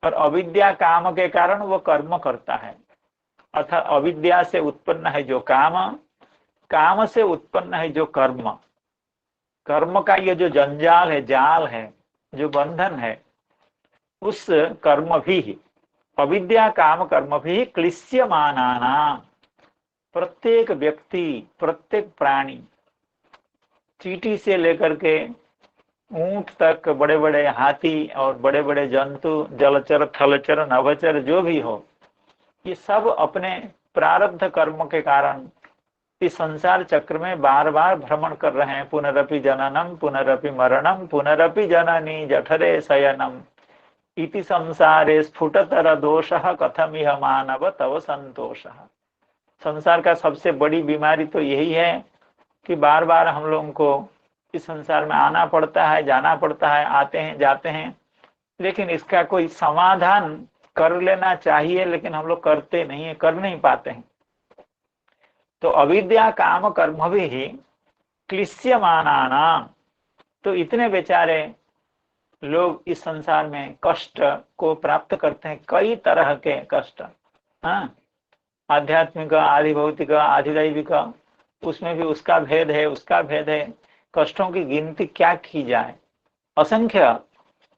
और अविद्या काम के कारण वो कर्म करता है, अर्थात अविद्या से उत्पन्न है जो काम, काम से उत्पन्न है जो कर्म, कर्म का ये जो जंजाल है, जाल है, जो बंधन है, उस कर्म भी अविद्या काम कर्म भी क्लिश्यमाना, प्रत्येक व्यक्ति, प्रत्येक प्राणी, चींटी से लेकर के ऊंट तक, बड़े बड़े हाथी और बड़े बड़े जंतु, जलचर, थलचर, नभचर जो भी हो, ये सब अपने प्रारब्ध कर्म के कारण इस संसार चक्र में बार बार भ्रमण कर रहे हैं। पुनरपि जननम पुनरपि मरणम पुनरपि जननी जठरे शयनम इति संसारे स्फुटतर दोषः कथमिह मानव तव संतोषः। संसार का सबसे बड़ी बीमारी तो यही है कि बार बार हम लोगों को इस संसार में आना पड़ता है, जाना पड़ता है, आते हैं जाते हैं, लेकिन इसका कोई समाधान कर लेना चाहिए, लेकिन हम लोग करते नहीं है, कर नहीं पाते हैं। तो अविद्या काम कर्म भी क्लिश्यमाना, तो इतने बेचारे लोग इस संसार में कष्ट को प्राप्त करते हैं, कई तरह के कष्ट, हाँ, आध्यात्मिक, आधि भौतिक, आधिदैविक, उसमें भी उसका भेद है, उसका भेद है। कष्टों की गिनती क्या की जाए, असंख्य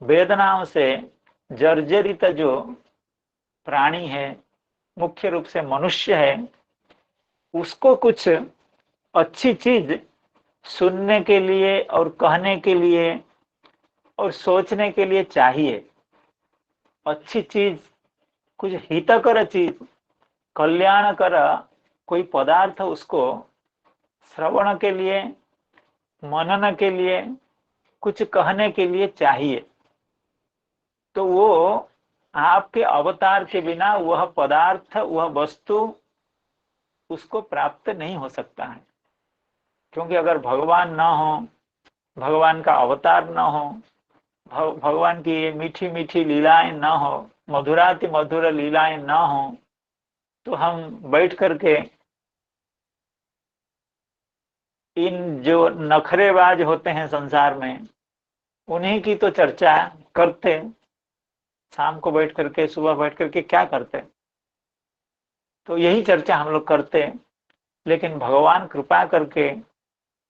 वेदनाओं से जर्जरित जो प्राणी है, मुख्य रूप से मनुष्य है, उसको कुछ अच्छी चीज सुनने के लिए और कहने के लिए और सोचने के लिए चाहिए। अच्छी चीज, कुछ हितकर चीज, कल्याणकर कोई पदार्थ उसको श्रवण के लिए, मनन के लिए, कुछ कहने के लिए चाहिए। तो वो आपके अवतार के बिना वह पदार्थ, वह वस्तु उसको प्राप्त नहीं हो सकता है। क्योंकि अगर भगवान न हो, भगवान का अवतार न हो, भगवान की मीठी मीठी लीलाएं न हो, मधुराति मधुर लीलाएं न हो, तो हम बैठ करके इन जो नखरेबाज होते हैं संसार में, उन्हीं की तो चर्चा करते। शाम को बैठ करके, सुबह बैठ करके क्या करते, तो यही चर्चा हम लोग करते। लेकिन भगवान कृपा करके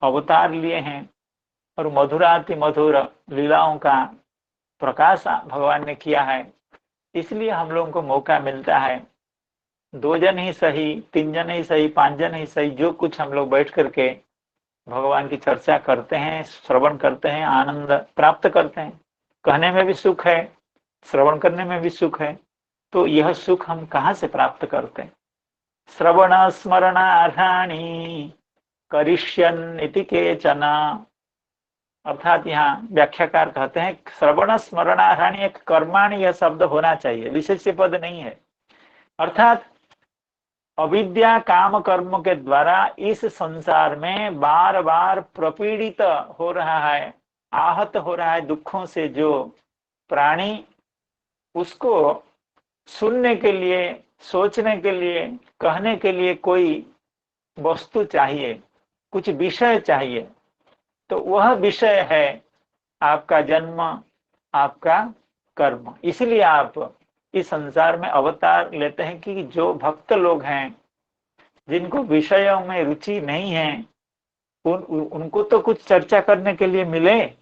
अवतार लिए हैं और मधुराति मधुर लीलाओं का प्रकाश भगवान ने किया है, इसलिए हम लोगों को मौका मिलता है। 2 जन ही सही, 3 जन ही सही, 5 जन ही सही, जो कुछ हम लोग बैठ करके भगवान की चर्चा करते हैं, श्रवण करते हैं, आनंद प्राप्त करते हैं। कहने में भी सुख है, श्रवण करने में भी सुख है। तो यह सुख हम कहाँ से प्राप्त करते हैं? श्रवण स्मरणार्हाणि करिष्यन् इति केचन, अर्थात यहाँ व्याख्याकार कहते हैं श्रवण स्मरणार्हाणि एक कर्माणि यह शब्द होना चाहिए, विशेष्य पद नहीं है। अर्थात अविद्या काम कर्म के द्वारा इस संसार में बार बार प्रपीड़ित हो रहा है, आहत हो रहा है दुखों से जो प्राणी, उसको सुनने के लिए, सोचने के लिए, कहने के लिए कोई वस्तु चाहिए, कुछ विषय चाहिए। तो वह विषय है आपका जन्म, आपका कर्म। इसलिए आप इस संसार में अवतार लेते हैं कि जो भक्त लोग हैं, जिनको विषयों में रुचि नहीं है, उनको तो कुछ चर्चा करने के लिए मिले।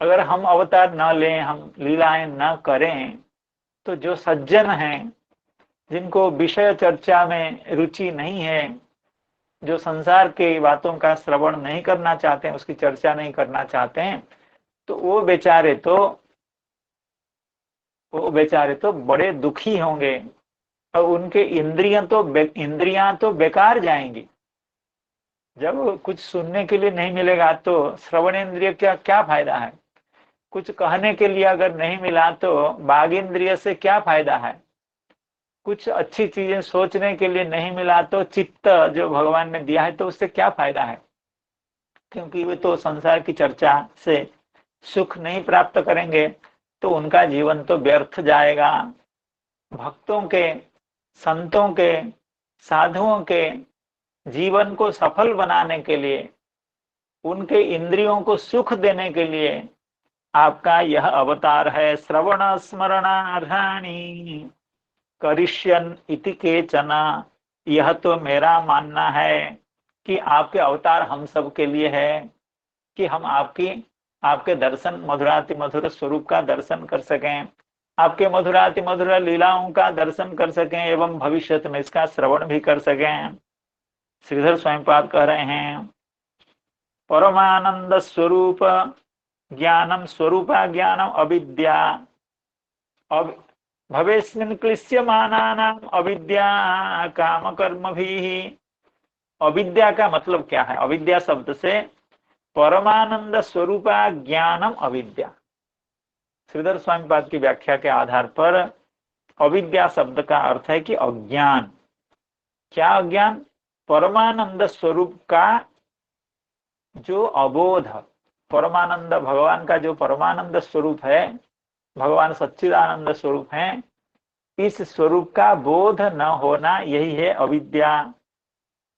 अगर हम अवतार न लें, हम लीलाएं न करें, तो जो सज्जन हैं, जिनको विषय चर्चा में रुचि नहीं है, जो संसार के बातों का श्रवण नहीं करना चाहते हैं, उसकी चर्चा नहीं करना चाहते हैं, तो वो बेचारे तो बड़े दुखी होंगे और उनके इंद्रियां तो बेकार जाएंगी। जब कुछ सुनने के लिए नहीं मिलेगा तो श्रवण इंद्रिय का क्या फायदा है? कुछ कहने के लिए अगर नहीं मिला तो वाग इंद्रिय से क्या फायदा है? कुछ अच्छी चीजें सोचने के लिए नहीं मिला तो चित्त जो भगवान ने दिया है, तो उससे क्या फायदा है? क्योंकि वे तो संसार की चर्चा से सुख नहीं प्राप्त करेंगे, तो उनका जीवन तो व्यर्थ जाएगा। भक्तों के, संतों के, साधुओं के जीवन को सफल बनाने के लिए उनके इंद्रियों को सुख देने के लिए आपका यह अवतार है। श्रवण स्मरणार्हाणि करिष्यन इति केचन, यह तो मेरा मानना है कि आपके अवतार हम सब के लिए है कि हम आपके दर्शन, मधुराति मधुर स्वरूप का दर्शन कर सकें, आपके मधुराति मधुर लीलाओं का दर्शन कर सकें एवं भविष्य में इसका श्रवण भी कर सकें। श्रीधर स्वयंपाद कह रहे हैं परमानंद स्वरूप ज्ञानम स्वरूपा ज्ञानम अविद्या भवेस्मिन् क्लिश्यमानानाम अविद्या काम कर्म भी। अविद्या का मतलब क्या है? अविद्या शब्द से परमानंद स्वरूपा ज्ञानम अविद्या, श्रीधर स्वामीपाद की व्याख्या के आधार पर अविद्या शब्द का अर्थ है कि अज्ञान। क्या अज्ञान? परमानंद स्वरूप का जो अबोध, परमानंद भगवान का जो परमानंद स्वरूप है, भगवान सच्चिदानंद स्वरूप है, इस स्वरूप का बोध न होना, यही है अविद्या।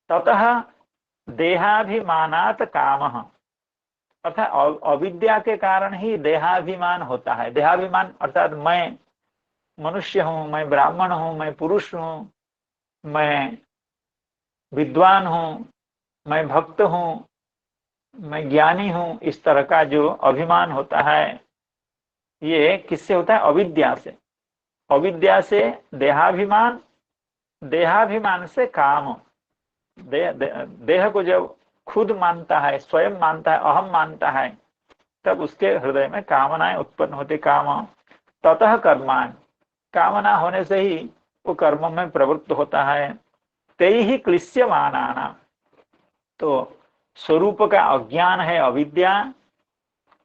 ततः देहाभिमानात् कामः, अर्थात अविद्या के कारण ही देहाभिमान होता है। देहाभिमान अर्थात मैं मनुष्य हूं, मैं ब्राह्मण हूं, मैं पुरुष हूं, मैं विद्वान हूं, मैं भक्त हूं, मैं ज्ञानी हूं, इस तरह का जो अभिमान होता है, ये किससे होता है? अविद्या से। अविद्या से देहाभिमान, देहाभिमान से काम। देह को जब खुद मानता है, स्वयं मानता है, अहम मानता है, तब उसके हृदय में कामनाएं उत्पन्न होती। काम ततः कर्मान, कामना होने से ही वो कर्म में प्रवृत्त होता है। ते ही क्लिश्यमानाना, तो स्वरूप का अज्ञान है अविद्या।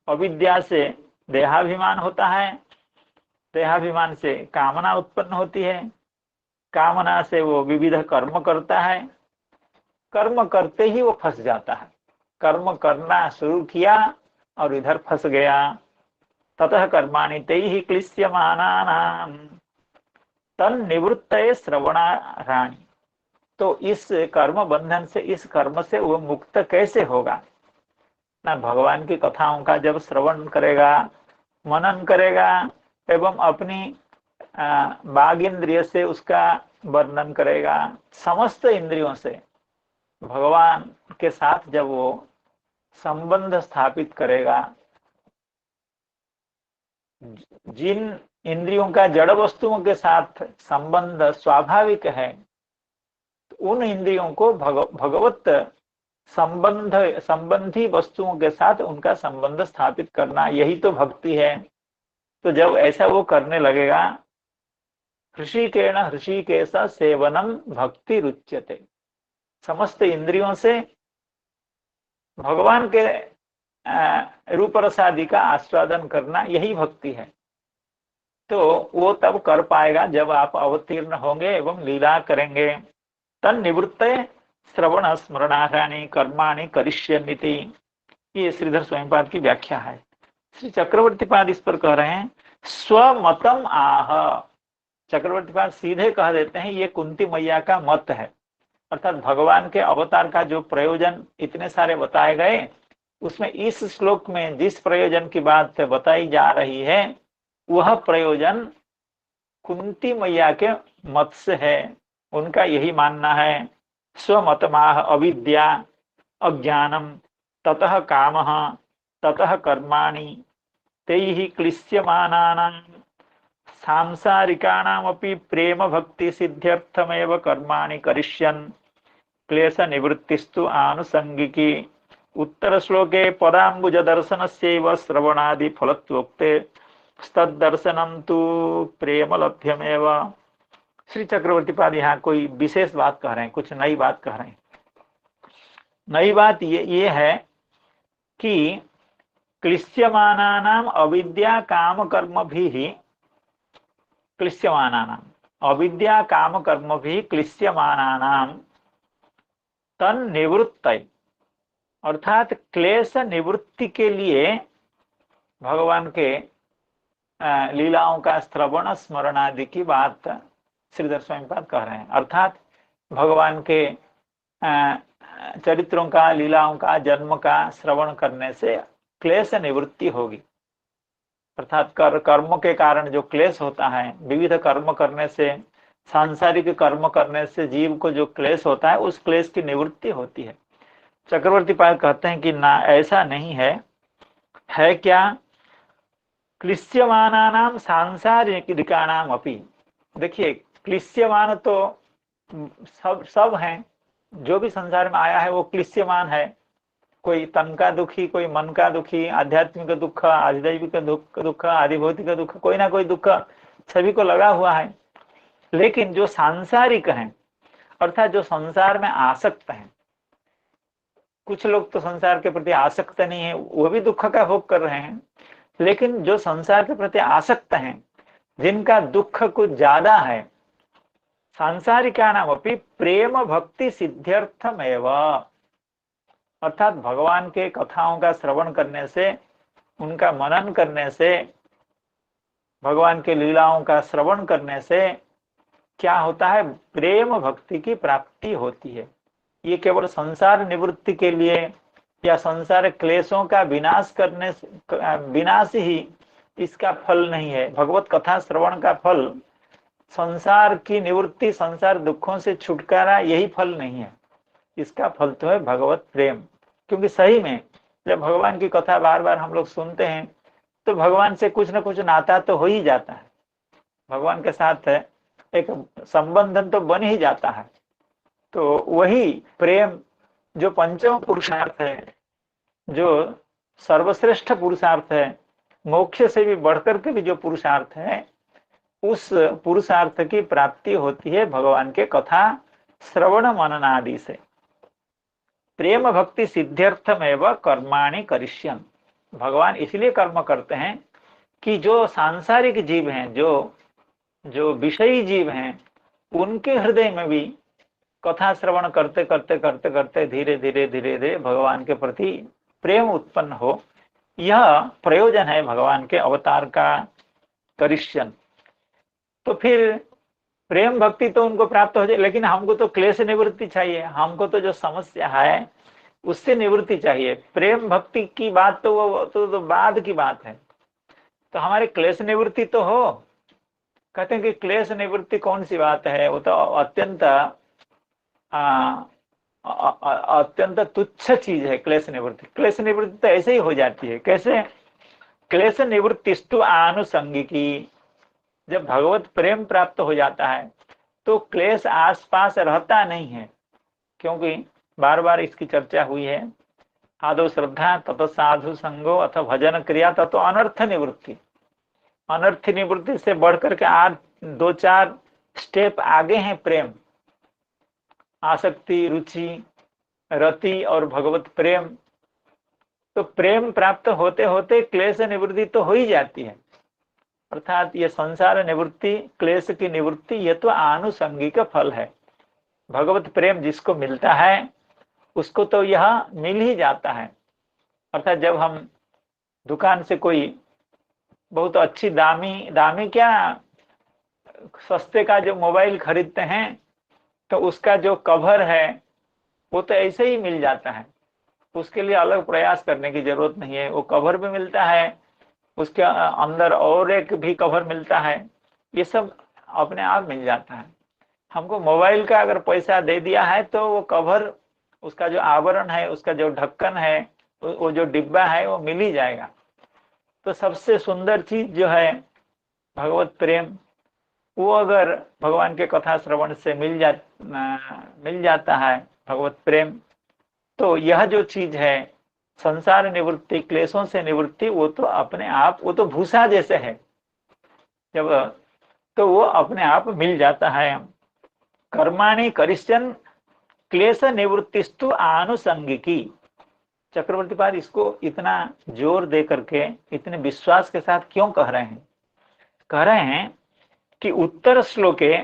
अविद्या से देहाभिमान होता है, देहाभिमान से कामना उत्पन्न होती है, कामना से वो विविध कर्म करता है, कर्म करते ही वो फंस जाता है। कर्म करना शुरू किया और इधर फंस गया। ततः कर्माणि तैहि क्लिश्यमानानाम तन्निवृत्तये श्रवणार्हाणि, तो इस कर्म बंधन से, इस कर्म से वो मुक्त कैसे होगा? ना भगवान की कथाओं का जब श्रवण करेगा, मनन करेगा एवं अपनी बाघ इंद्रिय से उसका वर्णन करेगा, समस्त इंद्रियों से भगवान के साथ जब वो संबंध स्थापित करेगा, जिन इंद्रियों का जड़ वस्तुओं के साथ संबंध स्वाभाविक है, उन इंद्रियों को भगवत संबंधी वस्तुओं के साथ उनका संबंध स्थापित करना, यही तो भक्ति है। तो जब ऐसा वो करने लगेगा, हृषिकेण हृषिकेश सेवनम भक्ति रुच्यते, समस्त इंद्रियों से भगवान के रूप रसादि का आस्वादन करना, यही भक्ति है। तो वो तब कर पाएगा जब आप अवतीर्ण होंगे एवं लीला करेंगे। तन्निवृत्तये श्रवण स्मरणार्हाणि कर्माणि करिष्यन्निति, ये श्रीधर स्वयंपाद की व्याख्या है। श्री चक्रवर्ती पाद इस पर कह रहे हैं स्वमतम आह। चक्रवर्ती पाद सीधे कह देते हैं ये कुंती मैया का मत है, अर्थात भगवान के अवतार का जो प्रयोजन इतने सारे बताए गए, उसमें इस श्लोक में जिस प्रयोजन की बात बताई जा रही है, वह प्रयोजन कुंती मैया के मत से है। उनका यही मानना है। स्वमतमाह अविद्या अज्ञानम ततः कामः ततः कर्माणि तैहि क्लिश्यमानानां सांसारिकाणामपि प्रेम भक्ति सिद्ध्यर्थमेव कर्माणि करिष्यन् क्लेश निवृत्तिस्तु आनुषंगिकी। उत्तर श्लोके पदाम्बुज दर्शनस्यैव श्रवणादि फलत्वोक्ते तद्दर्शनं तु प्रेम लभ्यमेव। श्री चक्रवर्ती पाद यहाँ कोई विशेष बात कह रहे हैं, कुछ नई बात कह रहे हैं। नई बात ये है कि क्लिश्यमानानाम अविद्या काम कर्म भी क्लिश्यमानानाम, अविद्या काम कर्म भी क्लिश्यमानानाम तन्निवृत्तये, अर्थात क्लेश निवृत्ति के लिए भगवान के लीलाओं का श्रवण स्मरण आदि की बात श्रीधर स्वयंपाद कह रहे हैं। अर्थात भगवान के चरित्रों का, लीलाओं का, जन्म का श्रवण करने से क्लेश निवृत्ति होगी। अर्थात कर्म के कारण जो क्लेश होता है, विविध कर्म करने से, सांसारिक कर्म करने से जीव को जो क्लेश होता है, उस क्लेश की निवृत्ति होती है। चक्रवर्ती पाल कहते हैं कि ना, ऐसा नहीं है क्या? क्लिश्यमानानाम सांसारिकाणाम अपि। देखिए, क्लिश्यमान तो सब हैं, जो भी संसार में आया है वो क्लिश्यमान है। कोई तन का दुखी, कोई मन का दुखी, आध्यात्मिक दुख, आधिदैविक दुख, आधिभौतिक दुख, कोई ना कोई दुख सभी को लगा हुआ है। लेकिन जो सांसारिक हैं, अर्थात जो संसार में आसक्त हैं, कुछ लोग तो संसार के प्रति आसक्त नहीं है, वो भी दुख का भोग कर रहे हैं। लेकिन जो संसार के प्रति आसक्त हैं, जिनका दुख कुछ ज्यादा है, सांसारिका नाम अपनी प्रेम भक्ति सिद्ध्यर्थमेव, अर्थात भगवान के कथाओं का श्रवण करने से, उनका मनन करने से, भगवान के लीलाओं का श्रवण करने से क्या होता है? प्रेम भक्ति की प्राप्ति होती है। ये केवल संसार निवृत्ति के लिए या संसार क्लेशों का विनाश करने विनाश ही इसका फल नहीं है। भगवत कथा श्रवण का फल संसार की निवृत्ति, संसार दुखों से छुटकारा, यही फल नहीं है। इसका फल तो है भगवत प्रेम। क्योंकि सही में जब भगवान की कथा बार बार हम लोग सुनते हैं तो भगवान से कुछ न कुछ नाता तो हो ही जाता है, भगवान के साथ एक संबंधन तो बन ही जाता है। तो वही प्रेम जो पंचम पुरुषार्थ है, जो सर्वश्रेष्ठ पुरुषार्थ है, मोक्ष से भी बढ़कर के भी जो पुरुषार्थ है, उस पुरुषार्थ की प्राप्ति होती है भगवान के कथा श्रवण मनन आदि से। प्रेम भक्ति सिद्ध्यर्थमेव कर्माणि करिष्यन्। भगवान इसलिए कर्म करते हैं कि जो सांसारिक जीव हैं, जो विषयी जीव हैं, उनके हृदय में भी कथा श्रवण करते करते करते करते धीरे धीरे धीरे धीरे भगवान के प्रति प्रेम उत्पन्न हो। यह प्रयोजन है भगवान के अवतार का। करिष्यन्, तो फिर प्रेम भक्ति तो उनको प्राप्त हो जाए, लेकिन हमको तो क्लेश निवृत्ति चाहिए, हमको तो जो समस्या है उससे निवृत्ति चाहिए। प्रेम भक्ति की बात तो वो तो बाद की बात है, तो हमारे क्लेश निवृत्ति तो हो। कहते हैं कि क्लेश निवृत्ति कौन सी बात है? वो तो अत्यंत तुच्छ चीज है क्लेश निवृत्ति। क्लेश निवृत्ति तो ऐसे ही हो जाती है। कैसे? क्लेश निवृत्तिस्तु आनुषंगिकी। जब भगवत प्रेम प्राप्त हो जाता है तो क्लेश आसपास रहता नहीं है, क्योंकि बार बार इसकी चर्चा हुई है। आदो श्रद्धा, ततो साधु संगो, अथ भजन क्रिया, ततो अनर्थ निवृत्ति। अनर्थ निवृत्ति से बढ़कर के आज 2-4 स्टेप आगे हैं प्रेम। आसक्ति, रुचि, रति और भगवत प्रेम। तो प्रेम प्राप्त होते होते क्लेश निवृत्ति तो हो ही जाती है। अर्थात ये संसार निवृत्ति, क्लेश की निवृत्ति, ये तो आनुषंगिक फल है। भगवत प्रेम जिसको मिलता है उसको तो यह मिल ही जाता है। अर्थात जब हम दुकान से कोई बहुत अच्छी दामी क्या सस्ते का जो मोबाइल खरीदते हैं, तो उसका जो कवर है वो तो ऐसे ही मिल जाता है, उसके लिए अलग प्रयास करने की जरूरत नहीं है। वो कवर भी मिलता है, उसके अंदर और एक भी कवर मिलता है, ये सब अपने आप मिल जाता है। हमको मोबाइल का अगर पैसा दे दिया है तो वो कवर, उसका जो आवरण है, उसका जो ढक्कन है, वो जो डिब्बा है, वो मिल ही जाएगा। तो सबसे सुंदर चीज जो है भगवत प्रेम, वो अगर भगवान के कथा श्रवण से मिल जाता है भगवत प्रेम, तो यह जो चीज है संसार निवृत्ति, क्लेशों से निवृत्ति, वो तो अपने आप, वो तो भूसा जैसे है जब, तो वो अपने आप मिल जाता है। कर्माणि करिष्यन् क्लेश निवृत्तिस्तु आनुषंगिकी। चक्रवर्ती पाद इसको इतना जोर दे करके, इतने विश्वास के साथ क्यों कह रहे हैं? कह रहे हैं कि उत्तर श्लोके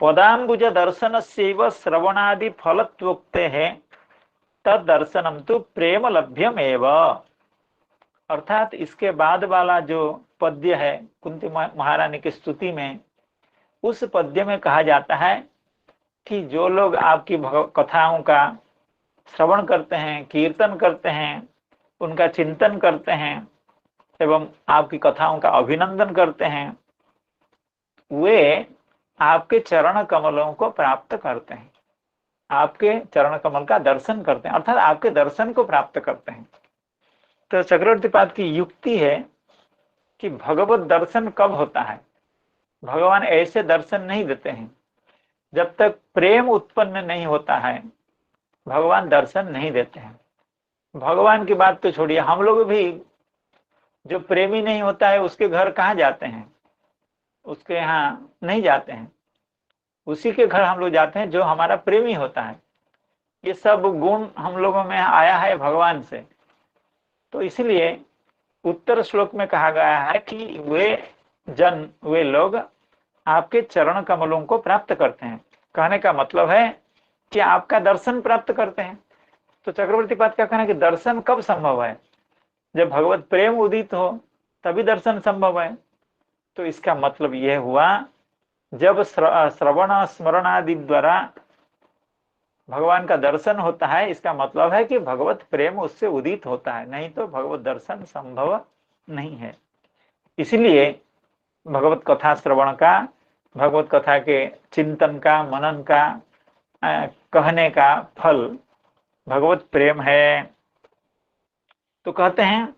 पदाम्बुज दर्शनस्यैव श्रवणादि फलत्वोक्ते है तद दर्शनम तो प्रेम लभ्यम एव। अर्थात इसके बाद वाला जो पद्य है कुंती महारानी की स्तुति में, उस पद्य में कहा जाता है कि जो लोग आपकी कथाओं का श्रवण करते हैं, कीर्तन करते हैं, उनका चिंतन करते हैं एवं आपकी कथाओं का अभिनंदन करते हैं, वे आपके चरण कमलों को प्राप्त करते हैं, आपके चरण कमल का दर्शन करते हैं, अर्थात आपके दर्शन को प्राप्त करते हैं। तो चक्रवर्तीपाद की युक्ति है कि भगवत दर्शन कब होता है? भगवान ऐसे दर्शन नहीं देते हैं, जब तक प्रेम उत्पन्न नहीं होता है भगवान दर्शन नहीं देते हैं। भगवान की बात तो छोड़िए, हम लोग भी जो प्रेमी नहीं होता है उसके घर कहाँ जाते हैं? उसके यहाँ नहीं जाते हैं, उसी के घर हम लोग जाते हैं जो हमारा प्रेमी होता है। ये सब गुण हम लोगों में आया है भगवान से। तो इसलिए उत्तर श्लोक में कहा गया है कि वे लोग आपके चरण कमलों को प्राप्त करते हैं। कहने का मतलब है कि आपका दर्शन प्राप्त करते हैं। तो चक्रवर्तीपाद का कहना है कि दर्शन कब संभव है? जब भगवत प्रेम उदित हो तभी दर्शन संभव है। तो इसका मतलब यह हुआ, जब श्रवण स्मरण आदि द्वारा भगवान का दर्शन होता है, इसका मतलब है कि भगवत प्रेम उससे उदित होता है, नहीं तो भगवत दर्शन संभव नहीं है। इसलिए भगवत कथा श्रवण का, भगवत कथा के चिंतन का, मनन का, कहने का फल भगवत प्रेम है। तो कहते हैं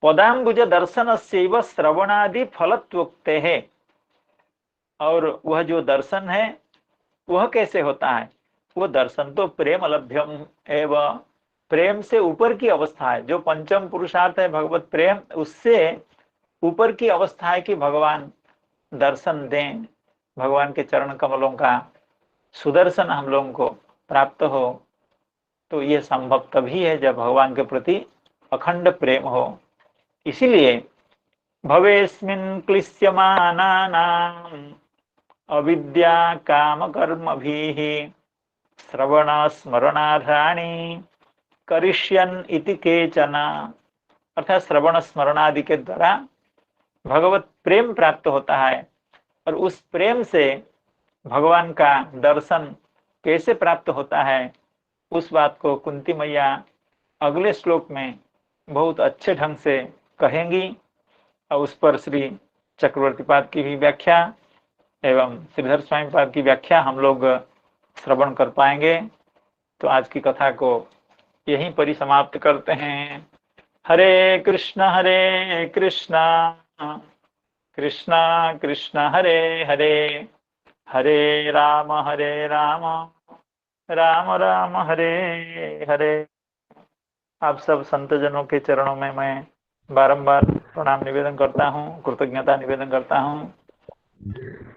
पदाम्बुज दर्शन से श्रवणादि फलत्वोक्ते है। और वह जो दर्शन है वह कैसे होता है? वो दर्शन तो प्रेम लभ्यम एवं, प्रेम से ऊपर की अवस्था है। जो पंचम पुरुषार्थ है भगवत प्रेम, उससे ऊपर की अवस्था है कि भगवान दर्शन दें, भगवान के चरण कमलों का सुदर्शन हम लोगों को प्राप्त हो। तो ये संभव तभी है जब भगवान के प्रति अखंड प्रेम हो। इसीलिए भवेस्मिन् क्लिश्यमानानाम् अविद्या काम कर्मभिः श्रवण स्मरणाधानि करिष्यन् इति केचन। अर्थात श्रवण स्मरणादि के द्वारा भगवत प्रेम प्राप्त होता है। और उस प्रेम से भगवान का दर्शन कैसे प्राप्त होता है, उस बात को कुंती मैया अगले श्लोक में बहुत अच्छे ढंग से कहेंगी। और उस पर श्री चक्रवर्तीपाद की भी व्याख्या एवं श्रीधर स्वामी पाद की व्याख्या हम लोग श्रवण कर पाएंगे। तो आज की कथा को यहीं पर ही समाप्त करते हैं। हरे कृष्ण कृष्ण कृष्ण हरे हरे, हरे राम राम राम हरे हरे। आप सब संतजनों के चरणों में मैं बारंबार प्रणाम निवेदन करता हूँ, कृतज्ञता निवेदन करता हूँ।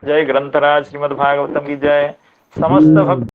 जय ग्रंथराज श्रीमद् भागवतम की जय। समस्त भक्त